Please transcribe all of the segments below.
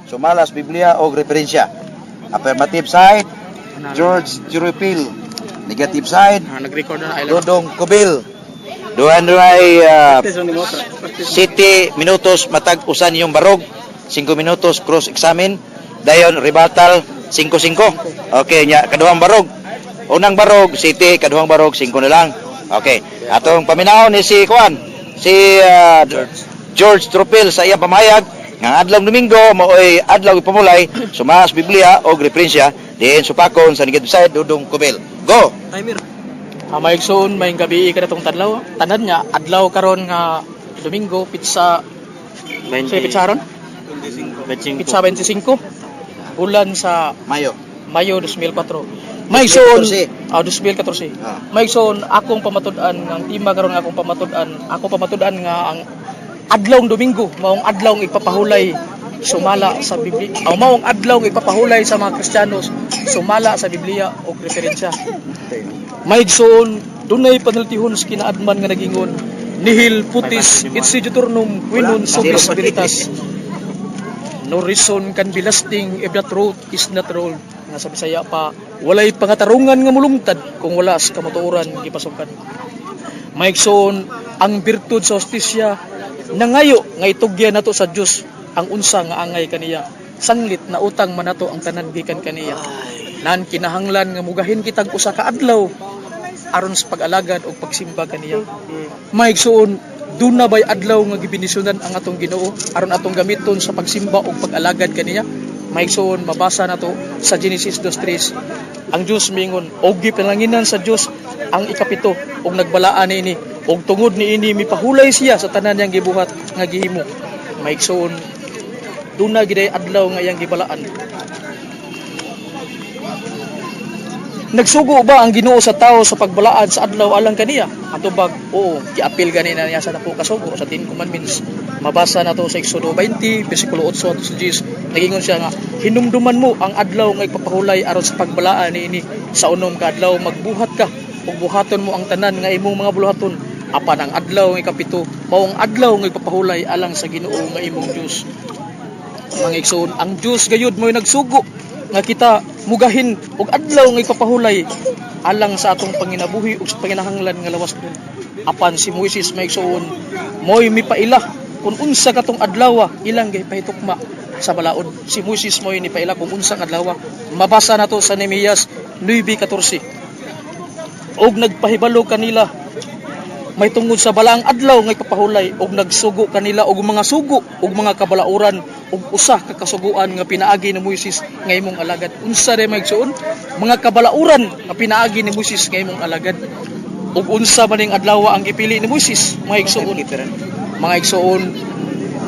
Sumalas Biblia o referensya. Affirmative side, George Jurupil. Negative side, nag-record na Dodong Kubil. Duhan ay 7 minutos matag usan yung barog, 5 minutos cross examine, dayon rebuttal 5-5. Okay, nya kaduhang barog. Unang barog 7, kaduhang barog 5 na lang. Okay. Atong paminaw ni si Kuan, si George Trupil sa iyang pamayag nga adlaw Domingo maoy adlaw pamulay sumas Biblia o referensya diin supakon sa negative side Dodong Kubil. Go. Timer. Maigsoon may gabi ka natong tadlaw. Tanan niya adlaw karon nga Domingo pizza 20 pizzaron 25 pizza 25 bulan sa Mayo 2004. Maigsoon 2014. Maigsoon akong pamatud-an ang tima karon nga akong pamatud-an nga ang adlawng Domingo maong adlawng ipapahulay sumala sa Biblia. Maong adlawng ipapahulay sa mga Kristiyanos sumala sa Biblia o referensya. Maigsoon dunay panaltihon sa kinaadman nga nagingon nihil putis itsi juturnum quinun subis veritas. No reason can be lasting if the truth is not rolled. Nga sa Bisaya pa walay pangatarungan nga mulungtad kung wala sa kamatuoran gipasukan. Maigsoon ang birtud sa hostisya nangayo nga itugyan nato sa Dios ang unsa nga angay kaniya. Sanglit na utang man nato ang tanan gikan kaniya. Nan kinahanglan nga mugahin kitag usa ka adlaw aron sa pag-alagad o pagsimba kaniya. Maigsoon duna bay adlaw nga gibinisyonan ang atong Ginoo aron atong gamiton sa pagsimba o pag-alagad kaniya. Maigsoon mabasa nato sa Genesis 2:3 ang Dios mingon og gipananginan sa Dios ang ikapito og nagbalaan niini og tungod niini mipahulay siya sa tanan niyang gibuhat nga gihimo. Maigsoon duna giday adlaw nga iyang gibalaan. Nagsugo ba ang Ginoo sa tao sa pagbalaan sa adlaw alang kaniya? Atubag, oo, giapil ganina niya sa dako kasugo sa 10 commandments. Mabasa nato sa Exodo 20 bersikulo 8 ato sa 10. Nagingon siya nga, hinumduman mo ang adlaw nga ipapahulay aron sa pagbalaan niini sa unom ka adlaw magbuhat ka ug buhaton mo ang tanan nga imong mga buluhaton. Apan ang adlaw nga ikapito maong adlaw nga ipapahulay alang sa Ginoo nga imong Dios. Mangigsoon ang Dios gayud mo'y nagsugo nga kita mugahin og adlaw nga ipapahulay alang sa atong panginabuhi ug sa panginahanglan nga lawas kun. Apan si Moises maigsoon mo'y mipaila kung unsa katong adlaw ilang gipahitukma sa balaod. Si Moises mo'y nipaila kung unsa nga adlaw. Mabasa nato sa Nehemias 9:14. Og nagpahibalo kanila may tungod sa balaang adlaw nga ipapahulay og nagsugo kanila og mga sugo og mga kabalauran og usa ka kasuguan nga pinaagi ni Moises nga imong alagad. Unsa day maigsuon? Mga kabalauran nga pinaagi ni Moises nga imong alagad. ug unsa maning adlaw ang gipili ni Moises, mga igsoon. Mga igsoon,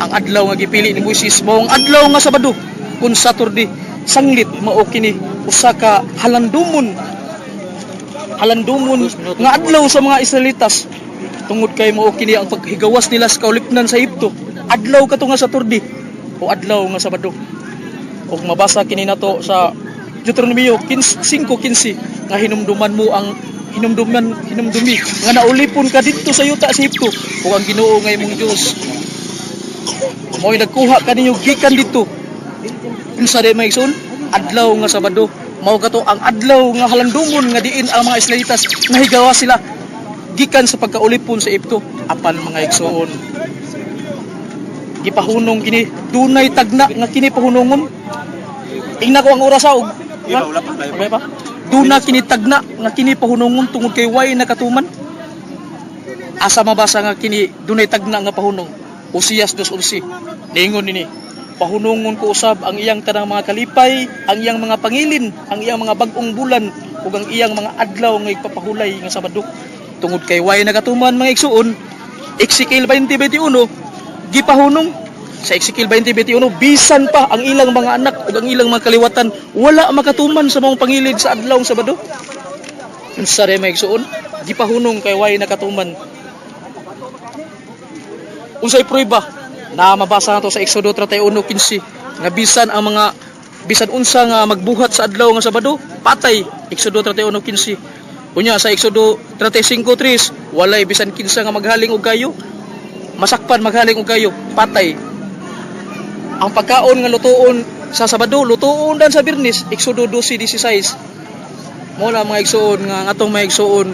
ang adlaw nga gipili ni Moises mao ang adlaw nga Sabado, kun Saturday. Sanglit mao kini usa ka halandumon nga adlaw sa mga Israelitas. Tungod kay mao kini ang paghigawas nila sa kaulipnan sa Ehipto. Adlaw kato nga Saturday o adlaw nga Sabado. Ug mabasa kini nato sa Deuteronomio 5:15 nga hinumduman mo ang hinumdumi nga naulipon ka dito sa yuta sa Ehipto ug ang Ginoo nga imong Dios mo'y nagkuha kaninyo gikan dito. Unsa day mga igsoon? Adlaw nga Sabado. Mao kato ang adlaw nga halandumon nga diin ang mga Israelitas nahigawa sila gikan sa pagkaulipon sa Ehipto. Apan mga igsoon, gipahunong kini dunay tagna nga kini pahunongon. Ingna ko ang oras og okay pa? Duna kini tagna nga kini pahunongon tungod kay way nakatuman. Asa mabasa nga kini dunay tagna nga pahunong? Usias 2:11. Ningon nini, pahunongon ko usab ang iyang tanang mga kalipay, ang iyang mga pangilin, ang iyang mga bag-ong bulan ug ang iyang mga adlaw nga igpapahulay nga Sabado. Tungod kay way nakatuman mga igsuon, Ezekiel 20:21 gipahunong sa Ezekiel 20:21 bisan pa ang ilang mga anak ug ang ilang mga kaliwatan wala makatuman sa mga pangilid sa adlaw Sabado. Unsa ray mga igsuon? Gipahunong kay way nakatuman. Unsay prueba? Na mabasa nato sa Exodo 31:15 nga bisan unsa nga magbuhat sa adlaw nga Sabado, patay. Exodo 31:15. Unya sa Exodo 35:3 walay bisan kinsa nga maghaling og kayo, masakpan maghaling og kayo, patay. Ang pagkaon nga lutuon sa Sabado, lutuon dan sa Biyernes, Exodo 12:16. Mo na mga igsoon nga atong mga igsoon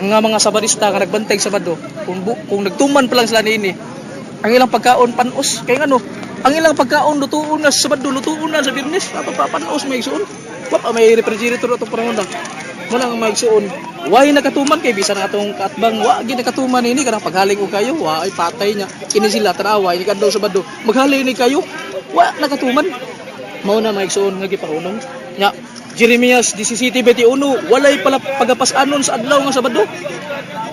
nga mga Sabadista nga nagbantay Sabado, kung nagtuman pa lang sila niini, ang ilang pagkaon panos kay ngano, ang ilang pagkaon lutuon na sa Sabado, lutuon na sa Biyernes, papanos mga igsoon. Wa may refrigerator atong panahon na. Mo nang mga igsoon, way nakatuman kay bisan atong kaatbang wa gi nakatuman ini kanang paghaling og kayo, wa ay patay nya. Kini sila tanawa ini kadto Sabado, maghaling ni kayo, wa nakatuman. Mao na mga igsoon nga gipahunong nya. Jeremias 17:21 walay pala pagapas-anon sa adlaw nga Sabado.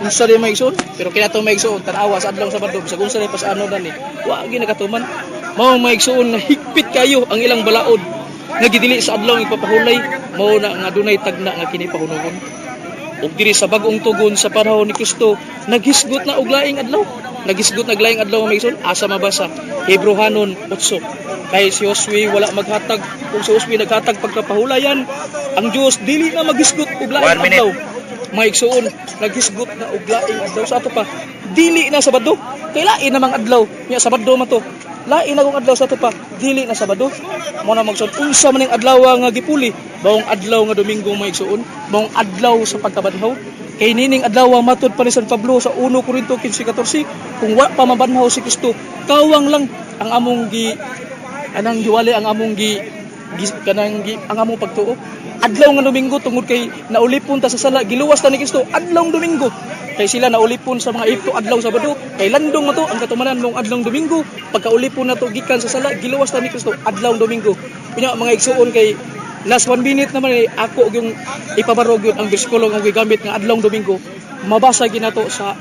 Unsa di mga igsoon? Pero kinato mga igsoon tanawa sa adlaw nga Sabado bisag unsa di pas-anon dani, wa gi nakatuman. Mao mga igsoon nga higpit kayo ang ilang balaod nga gidili sa adlaw nga ipapahulay, mao na nga dunay tagna nga kini pahunongon. Ug diri sa bag-ong tugon sa panahon ni Kristo naghisgot na og laing adlaw. Naghisgot na laing adlaw mga igsoon. Asa mabasa? Hebrehanon 8. Kay si Josue wala maghatag, kung si Josue naghatag pagkapahulayan, ang Dios dili na maghisgot og laing adlaw. Mga igsoon, naghisgot na og laing adlaw sa ato pa. Dili na Sabado, kay lain namang adlaw. Nya Sabado man to. Lain na kung adlaw sa ato pa, dili na Sabado. Mo na magsun unsa man ning adlaw nga gipuli, bawong adlaw nga Domingo mga igsoon, bawong adlaw sa pagkabanhaw. Kay nining adlaw matud pa ni San Pablo sa 1 Corinto 15:14, kung wa pa mabanhaw si Kristo, kawang lang ang among anang giwali ang among ang among pagtuo. Adlaw nga Domingo tungod kay naulipon ta sa sala, giluwas ta ni Kristo adlaw Domingo. Kay sila naulipon sa mga Ehipto adlaw Sabado, kay landong mato ang katumanan mong adlaw Domingo. Pagkaulipon nato gikan sa sala, giluwas ta ni Kristo adlaw Domingo. Kunya mga igsuon kay last 1 minute naman ako yung ipabarog yun ang bersikulo nga gigamit nga adlaw Domingo. Mabasa ginato sa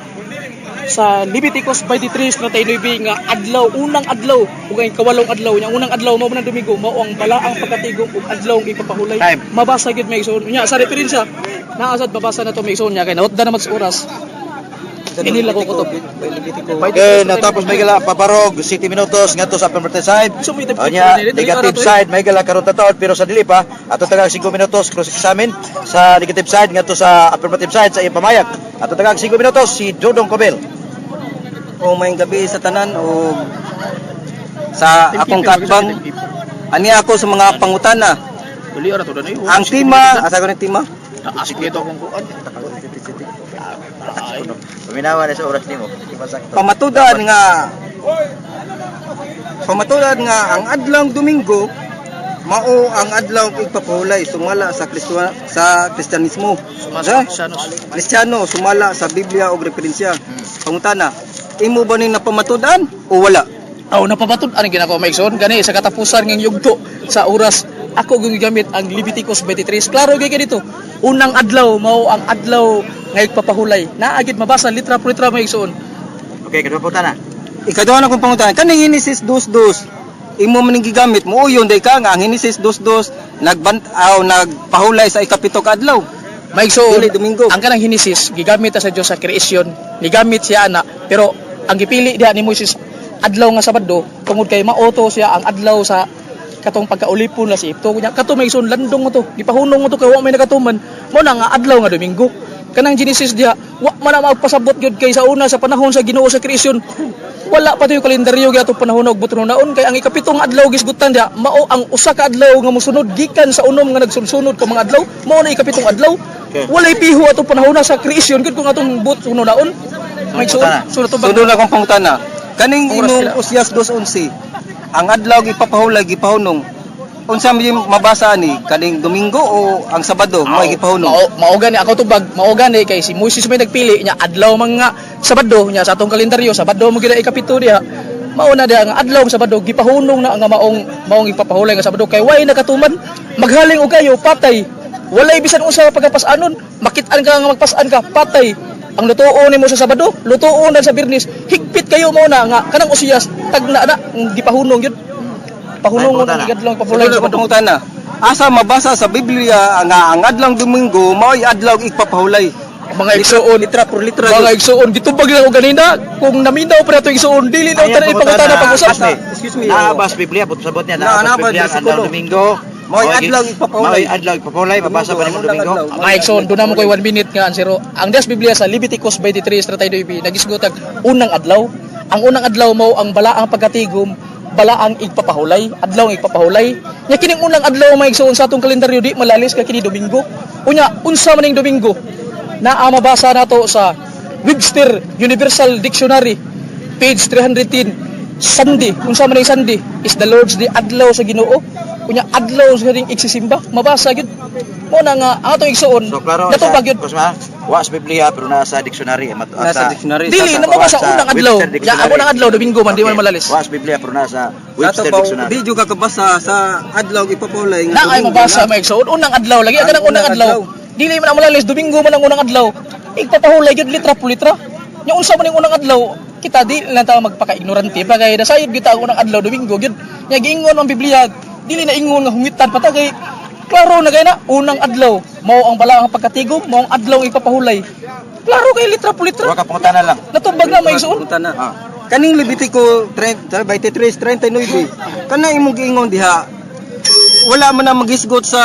Leviticus 23:39 nga adlaw, unang adlaw ug ang kawalong adlaw nya unang adlaw mao man Domingo, mao ang balaang pagkatigom ug adlaw ang ipapahulay. Mabasa gid may igsoon nya sa referensya naasad mabasa na to may igsoon nya kay naotda na mas oras. Inila ko kutob. Okay, natapos may gala paparog 7 minutos ngadto sa affirmative side. Anya negative side may gala karon tataod pero sa dili pa ato tagang 5 minutos cross examine sa negative side ngadto sa affirmative side sa iyang pamayag. Ato tagang 5 minutos si Dodong Cobel. O may gabi sa tanan o sa akong katbang. Ani ako sa mga pangutana. Dili ara to danay. Ang tema, asa ko ni tema? Asik nito akong kuan. Paminawa na sa oras nimo. Pamatudan nga ang adlaw Domingo mao ang adlaw igpapahulay sumala sa Kristyanismo. Kristiyano sumala sa Biblia og referensya. Pangutana, imo ba ning napamatudan o wala? Napabatud ani ginako maigsoon gani sa katapusan ng yugto sa oras ako gigamit ang Leviticus 23. Klaro gyud dito. Unang adlaw mao ang adlaw nga igpapahulay. Naagid mabasa litra por litra mga igsoon. Okay, kadua pangutana. Ikaduha na kong pangutan. Kaning Genesis 2:2 imo man ning gigamit mo uyon day ka nga ang Genesis 2:2 nagpahulay sa ikapito ka adlaw. Maigsoon, Dili Domingo. ang kanang Genesis gigamit sa Dios sa creation, gigamit siya ana, pero ang gipili diha ni Moises adlaw nga Sabado tungod kay maoto siya ang adlaw sa katong pagkaulipon la si Ipto kunya kato maigsoon landong mo to, gipahunong mo to kay wa may nakatuman mo na nga adlaw nga Domingo. Kanang Genesis diha wa man na magpasabot gyud kay sa una sa panahon sa Ginoo sa creation. Wala pa to yung kalendaryo gyud panahon og buton naon kay ang ikapitong adlaw gisgutan diha mao ang usa ka adlaw nga mosunod gikan sa unom nga nagsunod ka mga adlaw mao na ikapitong adlaw. Walay piho ato panahon sa creation gud kung atong buton naon. May sunod to Sunod na kong pangutana. Kaning Oras imong sila. Usyas 2:11 ang adlaw gipapahulay gipahunong. Unsa may mabasa ni kaning Domingo o ang Sabado mo gipahunong? Mao gani ako tubag, mao gani kay si Moises may nagpili nya adlaw mga Sabado nya sa atong kalendaryo Sabado mo gid ikapito diha. Mao na diha nga adlaw Sabado gipahunong na nga maong ipapahulay nga Sabado kay way nakatuman maghaling og kayo patay. Walay bisan unsa pagapasanon, makit-an ka nga magpasan ka patay. Ang lutuon nimo sa Sabado, lutuon na sa Biyernes, higpit kayo mo na nga kanang Usiyas tagna na gipahunong yun. Pahunong mo na adlaw papulay Sunod sa na kong pangutana. Asa mabasa sa Biblia nga ang adlaw Domingo mao adlaw igpapahulay. mga igsuon litra por litra. mga igsuon gitubag lang ko ganina kung naminaw pa nato igsuon dili na tanan ipangutana pag-usap. Excuse me. Naabas Biblia but sabot niya Naabas naabas Biblia ang bersikulo. Domingo. Mo'y adlaw igpapahulay. Mo'y adlaw igpapahulay babasa pa nimo Domingo. Mga igsuon do na mo koy 1 minute nga ansero. Ang Dias Biblia sa Leviticus 23:39 nagisgotag unang adlaw. Ang unang adlaw mo ang balaang pagkatigom, balaang igpapahulay, adlaw ang igpapahulay. Nya kining unang adlaw mga igsuon sa atong kalendaryo di malalis ka kini Domingo. Unya unsa man ning Domingo? Naa mabasa nato sa Webster Universal Dictionary page 310. Sunday, unsa man ning Sunday is the Lord's Day, adlaw sa Ginoo. Unya adlaw sa ring igsisimba, mabasa gyud. Mo na nga ang atong igsuon. So klaro Dato ba gyud? Kusma, wa sa Biblia pero nasa dictionary Nasa dictionary. Dili na sa- mabasa sa unang adlaw. Webster Ya Dictionary. ako nang adlaw Domingo man di man malalis. Wa sa Biblia pero nasa Dato Webster ba Dictionary. di juga kabasa sa adlaw igpapahulay Na ay mabasa may igsuon unang adlaw lagi ang kanang unang adlaw. Dili man ang malalis Domingo man ang unang adlaw. Igpapahulay gyud litra por litra. Nya unsa man ning unang adlaw? Kita di lang ta magpaka-ignorante pa kay nasayod kita ang unang adlaw Domingo gyud. Nya giingon ang Biblia dili na ingon nga hungitan pa ta kay klaro na kay na unang adlaw mao ang balaang pagkatigom mao ang adlaw ipapahulay. Klaro kay litra por Wa litra. ka pangutana lang. Natubag na may igsuon. Pangutana. Ah. Kaning Levitico 23:39 kana imong giingon diha wala man na magisgot sa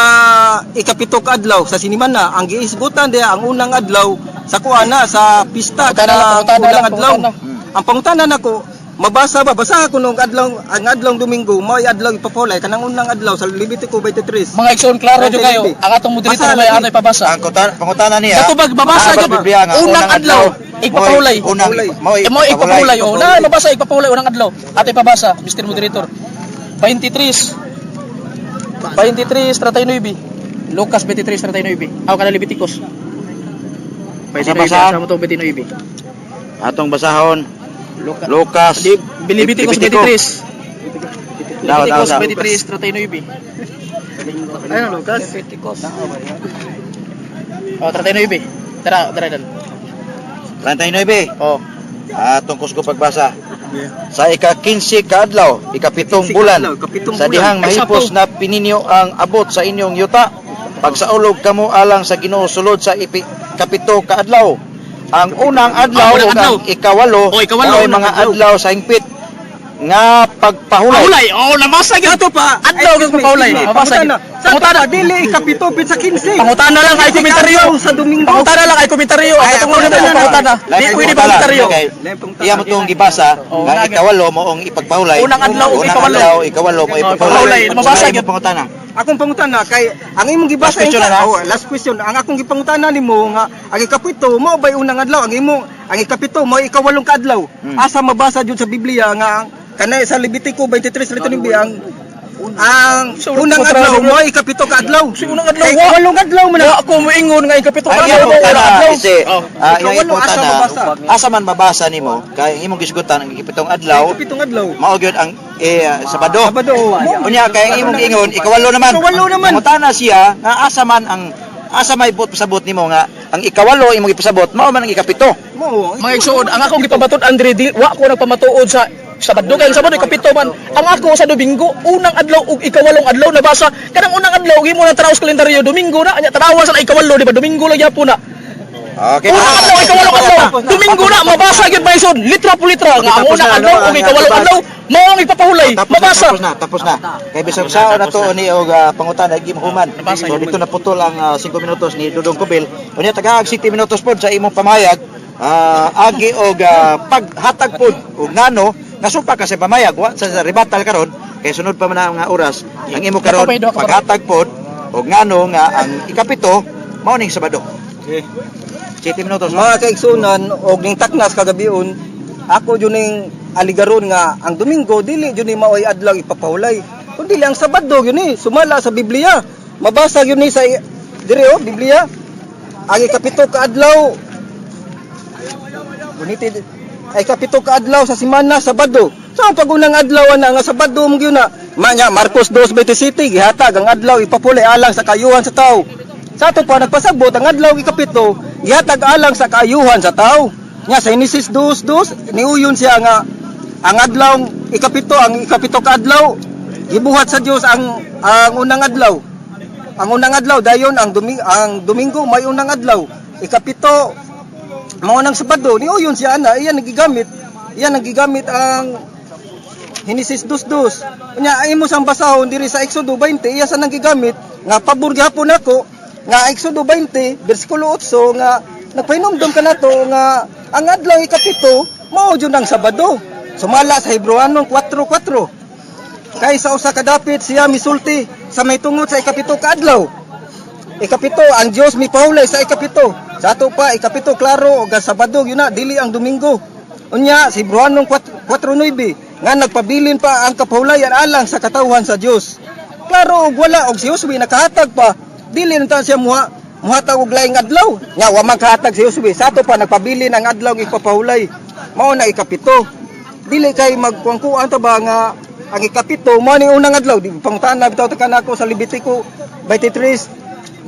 ikapito ka adlaw sa sinimana ang giisgutan diha ang unang adlaw sa kuana sa pista Pangutana kada lang, unang adlaw. pangutana. Ang pangutana nako mabasa ba basa ko nung adlaw ang adlaw Domingo mao adlaw ipapulay kanang unang adlaw sa Levitico 23. Mga igsoon klaro jud kayo. Ang atong moderator Basa may lagi. ano ipabasa. Ang pangutana niya. Katubag babasa nasa jud Biblia nga unang adlaw igpapahulay. Unang Mo igpapahulay oh. Na mabasa igpapahulay unang adlaw. Ato ipabasa Mr. Moderator. 23:39 Lucas 23:39. Aw kana Leviticus. Basa-basahan. Sa mo to 29. Atong basahon. Lucas. Leviticus 23. Daw, daw, Leviticus daw. 23:39. Ano Lucas? Leviticus. Oh 39. Tara dan. 39. Oh. Atong kusgo pagbasa. Sa ika-15 ka adlaw, ika-7 bulan, Ikapitong sa dihang Ay, mahipos sapo. na pininyo ang abot sa inyong yuta, pagsaulog kamo alang sa Ginoo sulod sa kapito ka adlaw. Ang unang adlaw unang ug adlaw. ang ikawalo, Oh, ikawalo, ay unang mga adlaw. adlaw sa hingpit nga pagpahulay. Paulay. Oh, namasa gyud. Ato pa Adlaw gyud Paulay. Mabasa gyud. Pangutana dili ikapito pit sa 15. Pangutana lang ay komentaryo. Sa Domingo. Pangutana lang ay komentaryo. Ay katong una mo pangutana. Di pwede komentaryo. Iya mo tong gibasa, Oh, nga unang- ikawalo mo ang ipagpahulay. Unang adlaw, Unang ikawalo. adlaw, ikawalo mo Pahulay, ipagpahulay. mabasa Sa gyud. pangutana. Akong pangutana kay ang imong gibasa Last question na. last question ang akong gipangutana nimo nga ang ikapito mo bay unang adlaw ang ikapito mo ikawalong ka adlaw asa mabasa jud sa Biblia nga kanay sa Levitico 23:39 ang unang adlaw mo ikapito ka adlaw Si unang adlaw, wa. ikawalong adlaw man Wa ako moingon nga ikapito ka Ang adlaw. imong Unang adlaw. pangutana kasi Oh. yung Ikawalo, asa pangutana mabasa? asa man mabasa nimo kay imong gisgutan ang ikapitong adlaw ikapitong adlaw mao gyud ang Sabado. Sabado Unya kay imong giingon ikawalo naman. Ikawalo naman. Pangutana siya nga asa may sabot nimo nga ang ikawalo imong ipasabot mao man ang ikapito. Mo. Mga igsoon, ang akong gipamatod Andre, di wa ko nagpamatuod sa Sabado kay Sabado kapito man. Ang ako sa Domingo, unang adlaw ug ikawalong adlaw nabasa. Kanang unang adlaw gimo na taraos kalendaryo Domingo na, anya tarawa sa ikawalo di ba Domingo lang gyapon na. Okay. Unang adlaw ikawalong adlaw, Domingo na mabasa gyud ba ison, litra po litra nga ang unang adlaw ug ikawalong adlaw mao ang ipapahulay, mabasa. Tapos na. Kay bisag sa na to ni og pangutan agi mahuman. So dito na putol ang 5 minutos ni Dudong Kubil. Unya tagaag 7 minutos pod sa imong pamayag. Agi og paghatag pod og nano nasupa ka sa pamayag wa sa rebatal karon kay sunod pa man ang mga oras ang imo karon paghatag pod og ngano nga ang ikapito mao ning Sabado. Okay. 7 minutos. Mga kaigsunan og ning taknas kagabion, ako jud ning aligaron nga ang Domingo dili jud ni maoy adlaw ipapahulay. Kundi ang Sabado yun ni sumala sa Biblia. Mabasa yun ni sa dire Biblia. Ang ikapito ka adlaw bunitid ay kapito ka adlaw sa semana Sabado. So ang pagunang adlaw na nga Sabado mo gyud na. Manya Marcos 2:27 gihatag ang adlaw ipapulay alang sa kayuhan sa tao. Sa ato pa nagpasabot ang adlaw ikapito gihatag alang sa kayuhan sa tao. Nya sa Genesis 2:2 niuyon siya nga ang adlaw ikapito ka adlaw gibuhat sa Dios ang unang adlaw. Ang unang adlaw dayon ang Domingo may unang adlaw. Ikapito mao nang Sabado niuyon siya ana iyan nagigamit ang Genesis 2:2. Nya imo sang basahon diri sa Exodo 20 iya sa nagigamit nga pabor gyapon ako nga Exodo 20 bersikulo 8 nga nagpahinomdom kanato nga ang adlaw ikapito mao jud ang Sabado. Sumala sa Hebreano 4:4. Kay sa usa ka dapit siya misulti sa may tungod sa ikapito ka adlaw. Ikapito ang Dios mipahulay sa ikapito. Sa ato pa ikapito klaro og Sabado yun na dili ang Domingo. Unya si Hebreano 4:9 nga nagpabilin pa ang kapahulayan alang sa katawhan sa Dios. Klaro og wala og si Josue nakahatag pa dili na siya muhatag og laing adlaw. Nya wa man kahatag si Josue. Sa ato pa nagpabilin ang adlaw ipapahulay. Mao na ikapito. Dili kay magkuangkuan ta ba nga ang ikapito mao ni unang adlaw di pangutana bitaw ta kanako sa Levitico 23:39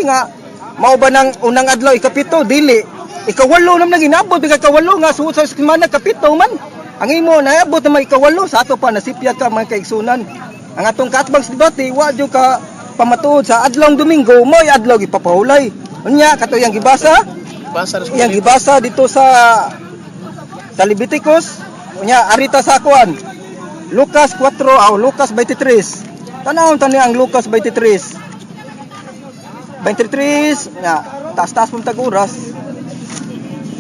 nga mao ba nang unang adlaw ikapito dili ikawalo nam naginabot ikawalo nga suot sa semana kapito man ang imo naabot na may ikawalo sa ato pa nasipyat ka mga kaigsunan ang atong katbang debate wa jud ka pamatuod sa adlaw Domingo mo'y adlaw ipapahulay unya kato yang gibasa dito sa Leviticus unya arita sa kuan Lucas 4 Lucas 23 tanawon tani ang Lucas 23 nga taas-taas mong tag-oras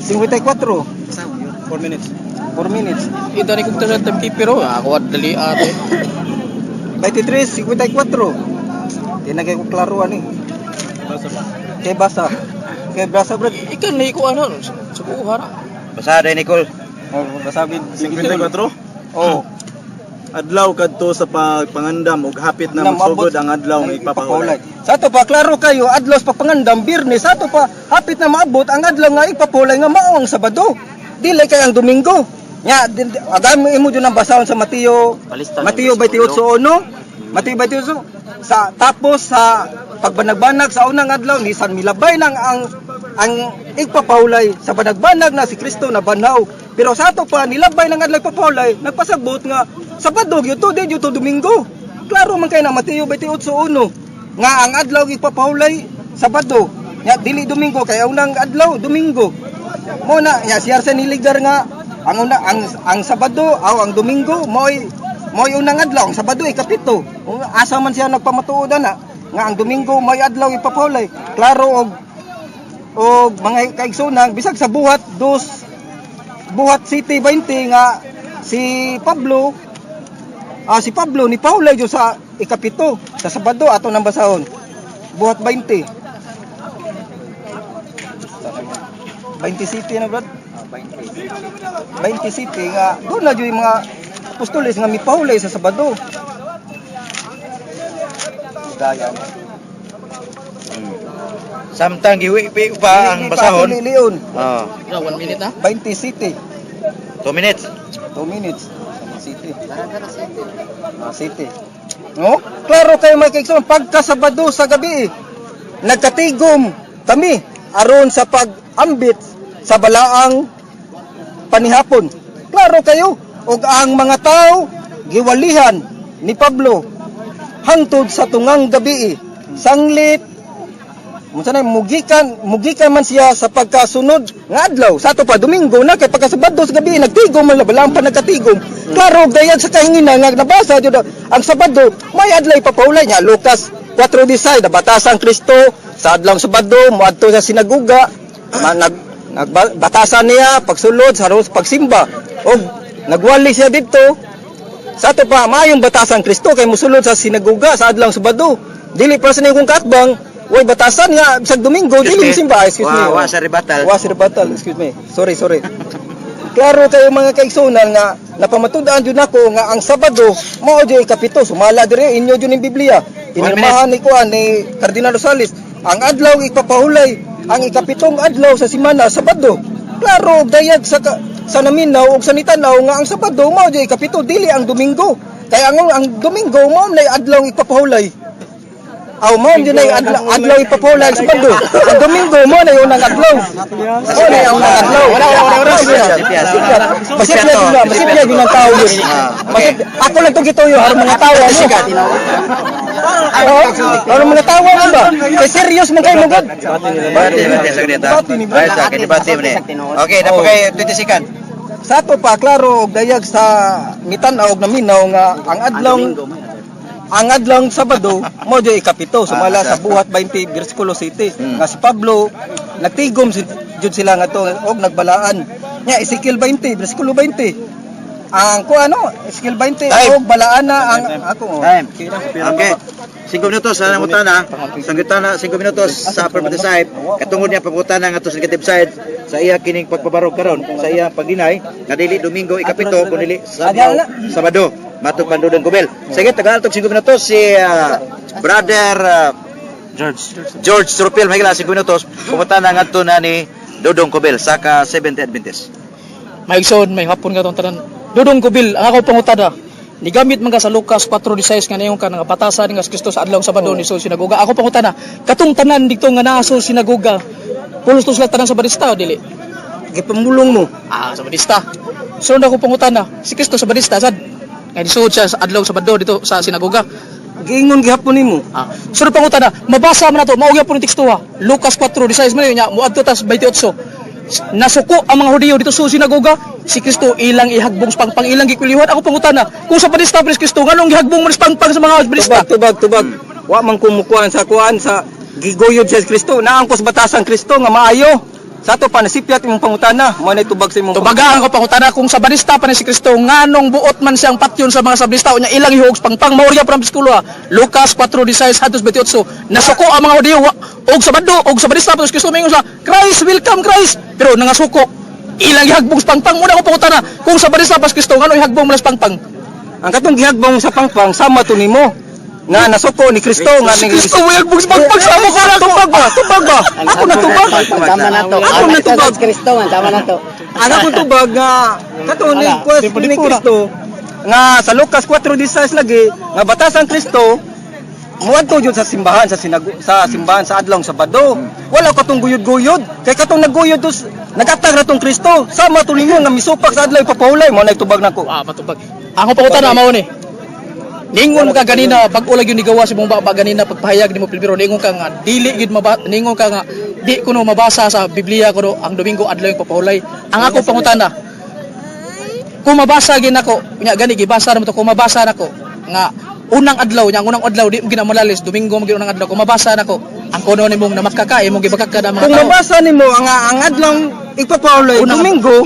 54 4 minutes Ito ni kung sa timpipiro ako dali ate 23 54 tinagay ko klaruan ni kay basa bro ikan ni ko ano subuhan Basa day Nicole. basabid 54? oh Adlaw kadto sa pagpangandam ug hapit na magsugod ang adlaw nga ipapahulay. Sa ato pa klaro kayo adlaw sa pagpangandam Biyernes sa ato pa hapit na maabot ang adlaw nga ipapahulay nga mao ang Sabado. Dili kay ang Domingo. Nya agami imo jud ang basahon sa Mateo 28:1. Mateo 28 sa tapos sa pagbanag-banag sa unang adlaw ni San milabay nang ang igpapahulay sa banag-banag na si Kristo na banhaw. Pero sa ato pa nilabay ng adlaw ipapahulay nagpasabot nga Sabado gyud to di gyud to Domingo. Klaro man kay na Mateo 28:1 nga ang adlaw ipapahulay Sabado. Nya dili Domingo kay unang adlaw Domingo. Mo na nya siya sa niligar nga ang Sabado aw ang Domingo mo'y unang adlaw ang Sabado ikapito. Asa man siya nagpamatuod na nga ang Domingo may adlaw ipapahulay. Klaro og mga kaigsunan bisag sa buhat City 20 nga si Pablo ni Paulay jud sa ikapito sa Sabado ato nang basahon buhat 20 City na brad 20 City nga doon na jud mga apostoles nga mipaulay sa Sabado daya Samtang giwi pa ang basahon. Leon. 1 minute na 20 City 2 minutes. 2 minutes. City. City. No? Klaro kayo mga kaigsoon, pagka Sabado sa gabi, nagkatigom kami aron sa pag-ambit sa balaang panihapon. Klaro kayo, ug ang mga tao giwalihan ni Pablo hangtod sa tungang gabi. Sanglit mugikan man siya sa pagkasunod nga adlaw. Sa ato pa Domingo na kay pagkasabado sa gabi nagtigom man labalang pa nagkatigom. Klaro dayag sa kahingina nga nabasa jud ang Sabado may adlaw ipapaulay niya. Lucas 4:16 nabatasan Kristo sa adlaw Sabado moadto sa sinagoga. Nagbatasan niya pagsulod sa pagsimba. Og nagwali siya didto. Sa ato pa mayong batasan Kristo kay mosulod sa sinagoga sa adlaw Sabado. Dili pa sa ningong katbang way batasan nga sa Domingo dili simba. Excuse me. Wa sa rebuttal. Excuse me. Sorry. Klaro kayo mga kaigsunan nga napamatud-an jud nako nga ang Sabado mao jud ikapito sumala dire inyo jud ning Biblia. Inirmahan ni kuan ni Cardinal Rosales ang adlaw ipapahulay ang ikapitong adlaw sa semana Sabado. Klaro dayag sa naminaw ug sa nitanaw nga ang Sabado mao jud ikapito dili ang Domingo. Kaya ang Domingo mao nay adlaw ipapahulay. Aw mo yun ay adlaw ipapahulay sa Sabado. Ang Domingo mo na yun ang adlaw. Mo na yung adlaw. Masipya din ang tao yun. Ako lang itong gituyo harang mga tao mo. Harang mga tao mo ba? Kaya serious mo kayo mga. Okay, napakay 20 second. Sa ato pa klaro og dayag sa mitanaw og naminaw nga ang adlaw Sabado mo jud ikapito sumala sa buhat 20 bersikulo 7 nga si Pablo nagtigom jud sila nga to og nagbalaan nya Ezekiel 20 bersikulo 20 ang Ezekiel 20 og balaan na ang ako Okay. 5 minutos sa mutana. Sanggitana 5 minutos sa affirmative side. Katungod niya pagutana nga to sa negative side sa iya kining pagpabarog karon sa iya pagdinay nga dili Domingo ikapito kun dili Sabado. Matug Pandudong Kubel. Sige, tagal tog 5 minutos si brother George Tropil mahigla 5 minutos. Pumutana ngadto na ni Dudong Kubel saka 70 Adventist. Maigsoon, may hapon nga itong tanan. Dudong Kubil, ang ako pangutada. Nigamit man ka sa Lucas 4:16 nga nayon ka nga batasan nga Kristo sa adlaw Sabado ni Sul sinagoga. Ako pangutada. Katong tanan dito nga naa Sul sinagoga. Pulos to sila tanan sa Badista o dili? gipamulong mo. Sa Badista. So na ko pangutada. Si Kristo sa Badista sad. Nga disuod siya sa adlaw Sabado dito sa sinagoga. Giingon gihapon nimo. So pangutada. Mabasa man nato, mao gyapon ang teksto ha. Lucas 4:16 man niya moadto tas 28. Nasuko ang mga Hudiyo dito sa sinagoga. Si Kristo ilang ihagbong pangpang ilang gikuliwan. Ako pangutana, kung sa Badista pres Kristo nganong gihagbong mo pangpang sa mga Badista? Tubag. Wa man kumukuan sa kuan sa giguyod sa Kristo. Naang ko sa batasan Kristo nga maayo. Sa ato pa nasipyat imong pangutana, mo na tubag sa imong. Tubagaan ko pangutana kung sa Badista pa ni si Kristo nganong buot man siyang patyon sa mga Badista unya ilang ihog pangpang maorya from skulo ha. Lucas 4:16 hangtod 28. Nasuko ang mga Hudiyo og Sabado og sa Badista pa si Kristo mingon sa Christ welcome Christ. Pero nangasuko ilang ihagbong pangpang muna ko pangutana kung sa Badista pa si Kristo nganong ihagbong mas pangpang. Ang katong gihagbong sa pangpang sama to nimo. Nga nasuko ni Kristo nga si Kristo ihagbong sa pangpang sama ko na tubag ba? Ako na tubag. Tama na to. Ako na tubag. Kristo man, tama na to. Ana ko tubag nga katong ni Kristo nga sa Lucas 4:16 lagi nga batasan Kristo muadto jud sa simbahan sa simbahan sa adlaw Sabado. Wala katong guyod-guyod. Kay katong nagguyod tos nagatag ra tong Kristo. Sama to ninyo nga misupak sa adlaw papahulay mo na tubag nako. Matubag. Ako pangutana mao ni. Ningon mo ka ganina pag ulag yung nigawa si mong ba ganina pagpahayag nimo pero ningon ka nga dili gid ningon ka nga di kuno mabasa sa Biblia kuno ang Domingo adlaw yung papahulay. Ang ako pangutana kung mabasa gid nako nya gani gibasa namo to kung mabasa nako nga unang adlaw di mo ginamalalis Domingo mo unang adlaw kung mabasa nako ang kuno nimong namakaka imong gibakaka na mga kung mabasa nimo ang adlaw ipapahulay Domingo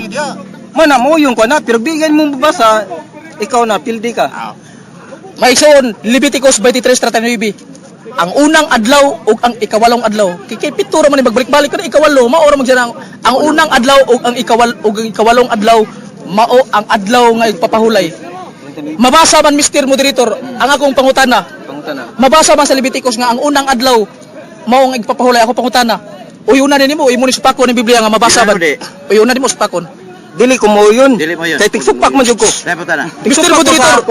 man mo yung kuan na pero bigyan mo mabasa ikaw na pildi ka. Maigsoon, Leviticus 23:39. Ang unang adlaw ug ang ikawalong adlaw. Kay pito ra man magbalik-balik kada ikawalo, mao ra magsiya ang unang adlaw ug ang ikawalong adlaw mao ang adlaw nga ipapahulay. Mabasa man Mr. Moderator ang akong pangutana. Mabasa man sa Leviticus nga ang unang adlaw mao ang ipapahulay ako pangutana. Uyunan nimo imo ni supakon ng Biblia nga mabasa ba? Uyunan nimo supakon. Dili ko mo yun. Kay tigsupak man jud ko. Mr. Moderator,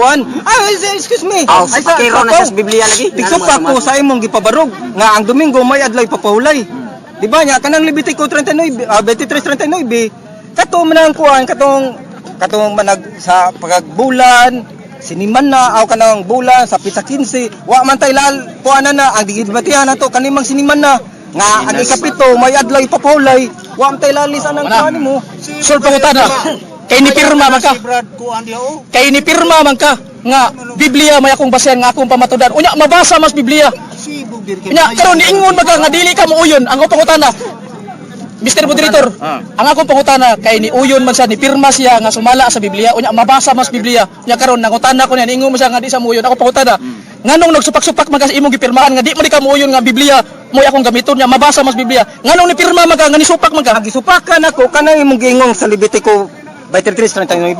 excuse me. Ay sa Biblia lagi. Tigsupak ko sa imong gipabarog nga ang Domingo may adlaw ipapahulay. Di ba nya kanang Levitico 39 23:39 kato man ang kuan katong manag sa pagbulan siniman na aw kanang bulan sa pizza 15 wa man tay lal kuanan na ang digibatihan nato kanimang siniman na nga ang ikapito may adlaw ipapulay wa man tay lalis anang kuan mo Sul pangutana. Kay ni pirma man ka. Kay ni pirma man ka nga Biblia may akong basehan nga akong pamatudan. Unya mabasa mas Biblia. Unya karon niingon man ka nga dili ka muuyon ang akong pangutana. Mr. Moderator, ang akong pangutana kay ni uyon man siya ni pirma siya nga sumala sa Biblia unya mabasa mas Biblia. Unya karon nangutana ko niya niingon man siya nga di sa muuyon. Ako pangutana. Nganong nagsupak-supak man ka sa imong gipirmahan nga di man ka muuyon nga Biblia mo akong gamiton niya mabasa mas Biblia. Nganong ni pirma man ka nga ni supak man ka? gisupakan ako kanang imong giingong sa Levitico 23:39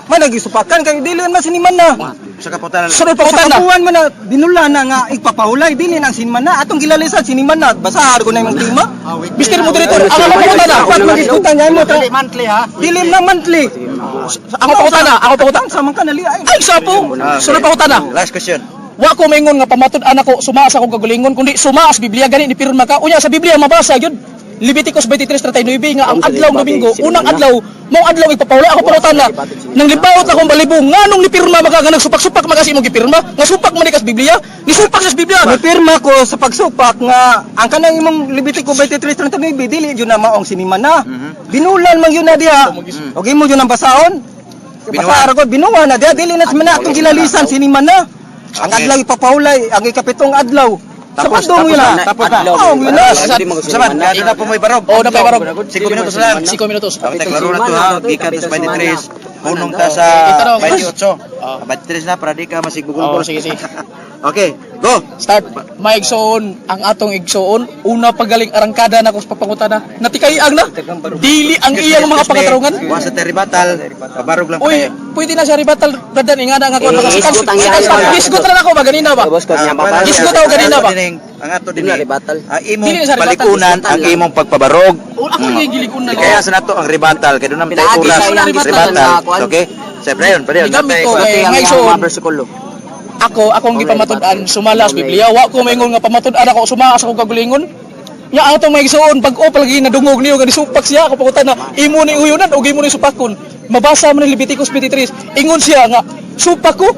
man nagisupakan kay dili man siniman na Sa kaputan. Sunod sa pangutana. kabuan man na dinula na nga ipapahulay dili nang siniman na atong gilalisan siniman na basahar ko na imong tema Mr. Moderator, ang akong pangutana. dapat magiskutan niya mo monthly ha dili na monthly Ako pangutana, ako pangutana. sa man kanali ay Ay sapo. Sunod pangutana. Last question. Wa ko maingon nga pamatud-an ako sumaas ako kagalingon kundi sumaas Biblia gani ni pirma ka. Unya sa Biblia mabasa gyud. Leviticus 23:39 nga ang adlaw Domingo, unang adlaw, mao adlaw ipapawala ako pangutana. Nang libawot akong balibong nganong ni pirma maka nga nagsupak-supak magasi imong gipirma? Nga supak man ni kas Biblia? Ni supak sa Biblia ba? Pirma ko sa pagsupak nga ang kanang imong Levitico 23:39 dili jud na maong siniman na binulan man yun na diha og imo jud ang basahon basahar ko binuwa na diha dili na man atong gilalisan siniman na ang adlaw ipapahulay ang ikapitong adlaw Tapos Sabado mo yun na. Tapos na. Oo, yun na. Saban, ina po may barog. Oh, na may barog. 5 minutos lang. 5 minutos. Okay, taglaro na to ha. Gikan ta sa 23. Punong ta sa 28. 23 na para di ka Oh, masigbugol. sige. Okay, go. Start. Maigsoon ang atong igsoon. Una pagaling arangkada na kung papangutana. Natikayang na. Dili ang iyang mga pangatarungan. Wa sa terribatal. Barog lang Uy, pwede na siya ribatal dadan ingana nga kuan Isgot ang iyang- Isgot na ako ba ganina ba? Boss ko niya papasok. Isgot ako ganina ba? Ang ato din. Ribatal. Imong Dili sa ribatal. palikunan ang imong pagpabarog. O ako nga gilikon na Kaya sa nato ang ribatal kay dunam tay Pinaagi oras sa ilang ribatal. ribatal. Okay? Siyempre yun, pero yun. Gamit ko Natay- kay Ang ngayon. mga bersikulo. Akong gipamatud-an sumalas Biblia. Wa ko maingon nga pamatud-an ako sumaas ako kagulingon. Nya ang atong maigsoon pag-o palagi nadungog niyo nga nisupak siya ako pangutan na imo ni uyunan ug imo ni supakon. Mabasa man ni Leviticus 23. Ingon siya nga supak ko.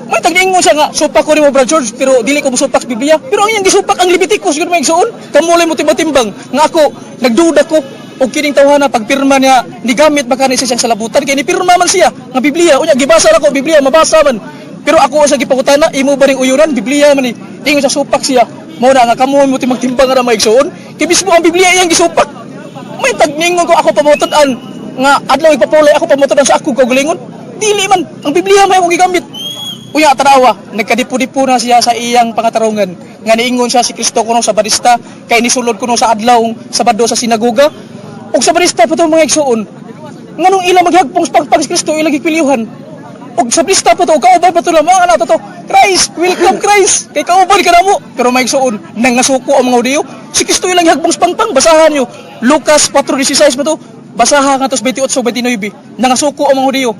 May tag-ingon siya nga supak ko ni mo Brother George pero dili ko mosupak sa Biblia. Pero ang iyang gisupak ang Leviticus yun maigsoon. Kamulay mo timbang nga ako nagduda ko og kining tawhana pagpirma niya ni gamit baka ni siya sa labutan kay ni pirma man siya nga Biblia. Unya gibasa ra ko Biblia mabasa man. Pero ako sa gipangutana imo ba ning uyunan Biblia man ni. Ingon sa supak siya. Mao na nga kamo mo timbang ra maigsoon. Kay mismo ang Biblia iyang gisupak. May tagningon ko ako pamutud-an nga adlaw ipapulay ako pamutud-an sa akong kaugalingon. Dili man ang Biblia may akong gigamit. Uya tarawa, nagkadipo-dipo na siya sa iyang pangatarungan. Nga niingon siya si Kristo kuno sa Badista kay nisulod kuno sa adlaw Sabado sa sinagoga. Ug sa Badista pa to mga igsoon. Nganong ila maghagpong sa pagpag si Kristo ila gipiliuhan. Og sa Badista pa to kauban pa to lang mga anak to. Christ, welcome Christ. Kay kauban ka namo. Pero mga igsoon nangasuko ang mga Hudiyo. Si Kristo ilang hagbong sa pangpang basahan niyo. Lucas 4:16 pa to. Basaha nga tos 28-29. Nangasuko ang mga Hudiyo.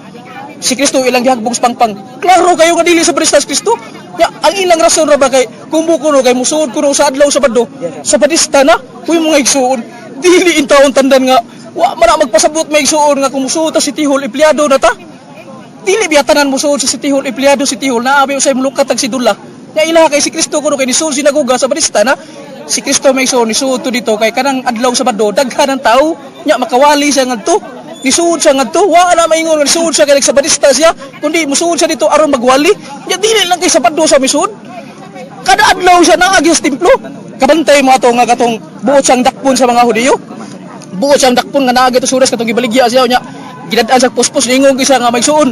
Si Kristo ilang gihagbong sa pangpang. Klaro kayo nga dili sa Badista si Kristo. Ya, ang ilang rason ra ba kay kung buko kay musuod kuno sa adlaw Sabado sa Badista na kuy mga igsuon dili intawon tandan nga wa man na magpasabot mga igsuon nga kung musuod ta si Tihol empleyado na ta. Dili biya tanan musuod sa si Tihol empleyado si Tihol na abi usay mulukat tag sidula. Nya ilaha kay si Kristo kuno kay nisuod sinagoga sa Badista na si Kristo may igsuon nisuod to dito kay kanang adlaw Sabado daghan ang tao nya makawali siya ngadto. Nisuod siya ngadto, wa na maingon nisuod siya kay sa Badista siya, kundi musuod siya dito aron magwali. Ya dili lang kay Sabado sa misuod. Kada adlaw siya naagi sa templo. Kabantay mo ato nga katong buot siyang dakpon sa mga Hudiyo. Buot siyang dakpon nga naagi to suras katong gibaligya siya nya. Gidad-an sa puspos ningon siya nga maigsuon.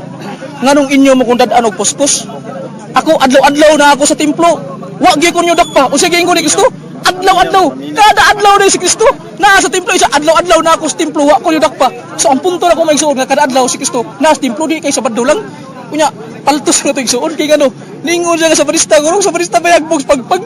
Nganong inyo mo kung dad-an og puspos? Ako adlaw-adlaw na ako sa templo. Wa gyud ko nyo dakpa. Unsa gyud ni Kristo? Adlaw-adlaw. Kada adlaw na si Kristo. Naa sa templo isa adlaw-adlaw na ako sa templo wa ko yudak pa. So ang punto na ko maigsuon nga kada adlaw si Kristo naa sa templo di kay Sabado lang. Kunya paltos na to igsuon kay ngano. Ningon siya nga sa Badista gurong sa Badista bayag box pagpag.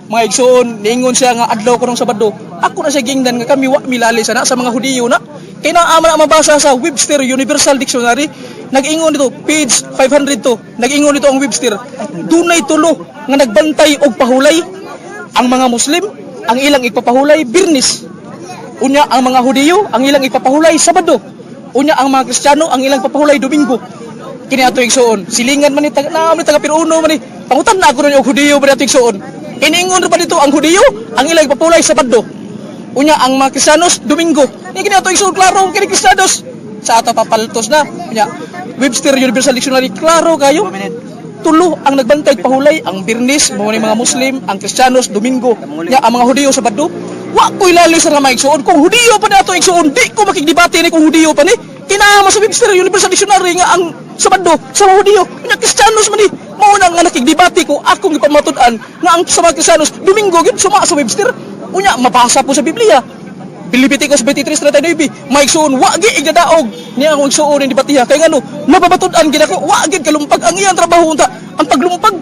Mga igsuon ningon siya nga adlaw ko nung Sabado. Ako na siya gingdan nga kami wa milali sana sa mga Hudiyo na. Kay naa man mabasa sa Webster Universal Dictionary. Nag-ingon dito page 500 to. Nag-ingon dito ang Webster. Dunay tulo nga nagbantay og pahulay ang mga Muslim ang ilang ipapahulay Birnis. Unya ang mga Hudiyo ang ilang ipapahulay Sabado. Unya ang mga Kristiyano ang ilang papahulay Domingo. Kini ato igsuon. Silingan man ni taga Piruno man ni. Pangutan na ako ng Hudiyo ba ato igsuon. Iningon ra ba dito ang Hudiyo ang ilang ipapahulay Sabado. Unya ang mga Kristiyanos Domingo. Ni kini ato igsuon klaro kini Kristiyanos. Sa ato papaltos na. Unya Webster Universal Dictionary klaro kayo. Tulo ang nagbantay pahulay ang Birnis mo ni mga Muslim, ang Kristiyanos Domingo. Nya ang mga Hudiyo Sabado. Wa ko ilali sa mga igsuon kung Hudiyo pa nato igsuon di ko makigdebate ni kung Hudiyo pa ni. Kinahanglan sa Webster Universal Dictionary nga ang Sabado sa mga Hudiyo. Nya Kristiyanos man ni. Mao na nga nakigdebate ko akong ipamatud-an nga ang sa mga Kristiyanos Domingo gyud suma sa Webster. Unya mabasa po sa Biblia. Leviticus 23:39 may igsuon wa gi igadaog niya ang igsuon ni debatiha kay ngano nababatud-an gid ako wa gid kalumpag ang iyang trabaho unta ang paglumpag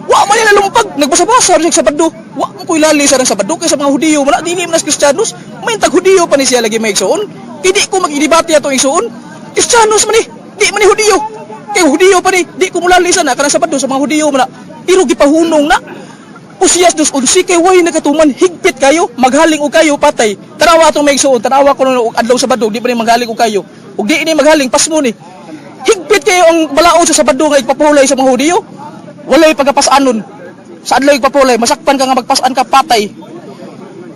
wa man nila lumpag nagbasa-basa sa Sabado wa ko ilali sa Sabado kay sa mga Hudiyo man dili man as Kristiyanos may tag Hudiyo pa ni siya lagi may igsuon hindi ko magidebate ato igsuon Kristiyanos man ni di man ni Hudiyo kay Hudiyo pa ni di ko mulali sa na kana Sabado sa mga Hudiyo man pero gipahunong na Usias 2:11 kay way nakatuman higpit kayo maghaling og kayo patay tanawa atong maigsuon tanawa ko og adlaw Sabado di pa ni maghaling og kayo ug di ini maghaling pasmo ni higpit kayo ang balao sa Sabado nga igpapulay sa mga Hudiyo walay pagapasanon sa adlaw igpapulay masakpan ka nga magpasan ka patay